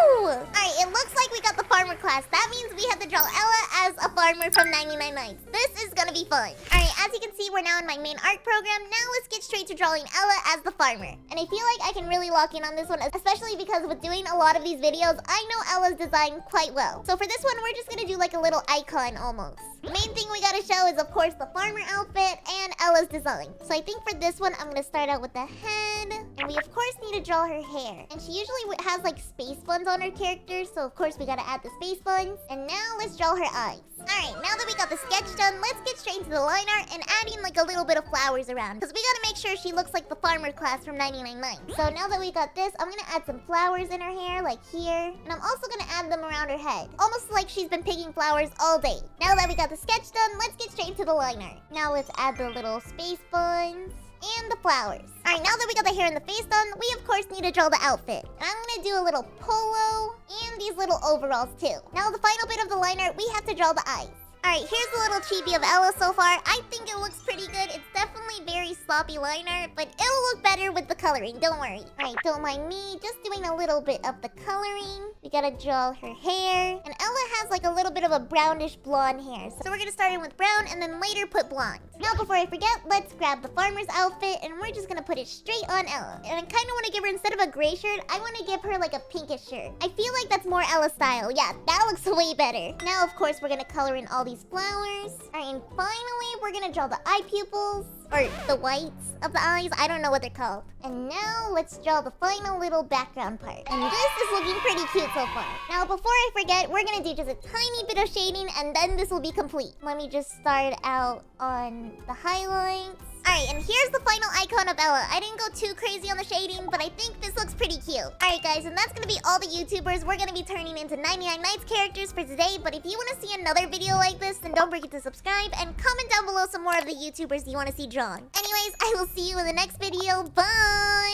Speaker 1: Alright, it looks like we got the farmer class. That means we have to draw Ella as a farmer from 99 Nights. This is gonna be fun. Alright, as you can see, we're now in my main art program. Now let's get straight to drawing Ella as the farmer. And I feel like I can really lock in on this one, especially because with doing a lot of these videos, I know Ella's design quite well. So for this one, we're just gonna do like a little icon almost. The main thing we gotta show is, of course, the farmer outfit and Ella's design. So I think for this one, I'm gonna start out with the head. And we, of course, need to draw her hair. And she usually has, like, space buns on her character. So, of course, we gotta add the space buns. And now, let's draw her eyes. Alright, now that we got the sketch done, let's get straight into the line art and add in, like, a little bit of flowers around. Because we gotta make sure she looks like the farmer class from 99.9. So now that we got this, I'm gonna add some flowers in her hair, like here. And I'm also gonna add them around her head. Almost like she's been picking flowers all day. Now that we got the sketch done, let's get straight into the line art. Now let's add the little space buns and the flowers. Alright, now that we got the hair and the face done, we of course need to draw the outfit. And I'm gonna do a little polo and these little overalls too. Now the final bit of the line art, we have to draw the eyes. Alright, here's the little chibi of Ella so far. I think it looks pretty good. It's definitely very sloppy line art, but it'll look better with the coloring, don't worry. Alright, don't mind me, just doing a little bit of the coloring. We gotta draw her hair. And Ella has like a little bit of a brownish blonde hair. So we're gonna start in with brown and then later put blonde. Now before I forget, let's grab the farmer's outfit and we're just gonna put it straight on Ella. And I kinda wanna give her, instead of a gray shirt, I wanna give her like a pinkish shirt. I feel like that's more Ella style. Yeah, that looks way better. Now of course we're gonna color in all these flowers. Alright, and finally we're gonna draw the eye pupils. Or the whites of the eyes. I don't know what they're called. And now let's draw the final little background part. And this is looking pretty cute so far. Now before I forget, we're gonna do just a tiny bit of shading and then this will be complete. Let me just start out on the highlights. Alright, and here's the final icon of Ella. I didn't go too crazy on the shading, but I think this looks pretty cute. Alright guys, and that's gonna be all the YouTubers we're gonna be turning into 99 Nights characters for today. But if you want to see another video like this, then don't forget to subscribe and comment down below some more of the YouTubers you want to see drawn. Anyways, I will see you in the next video. Bye!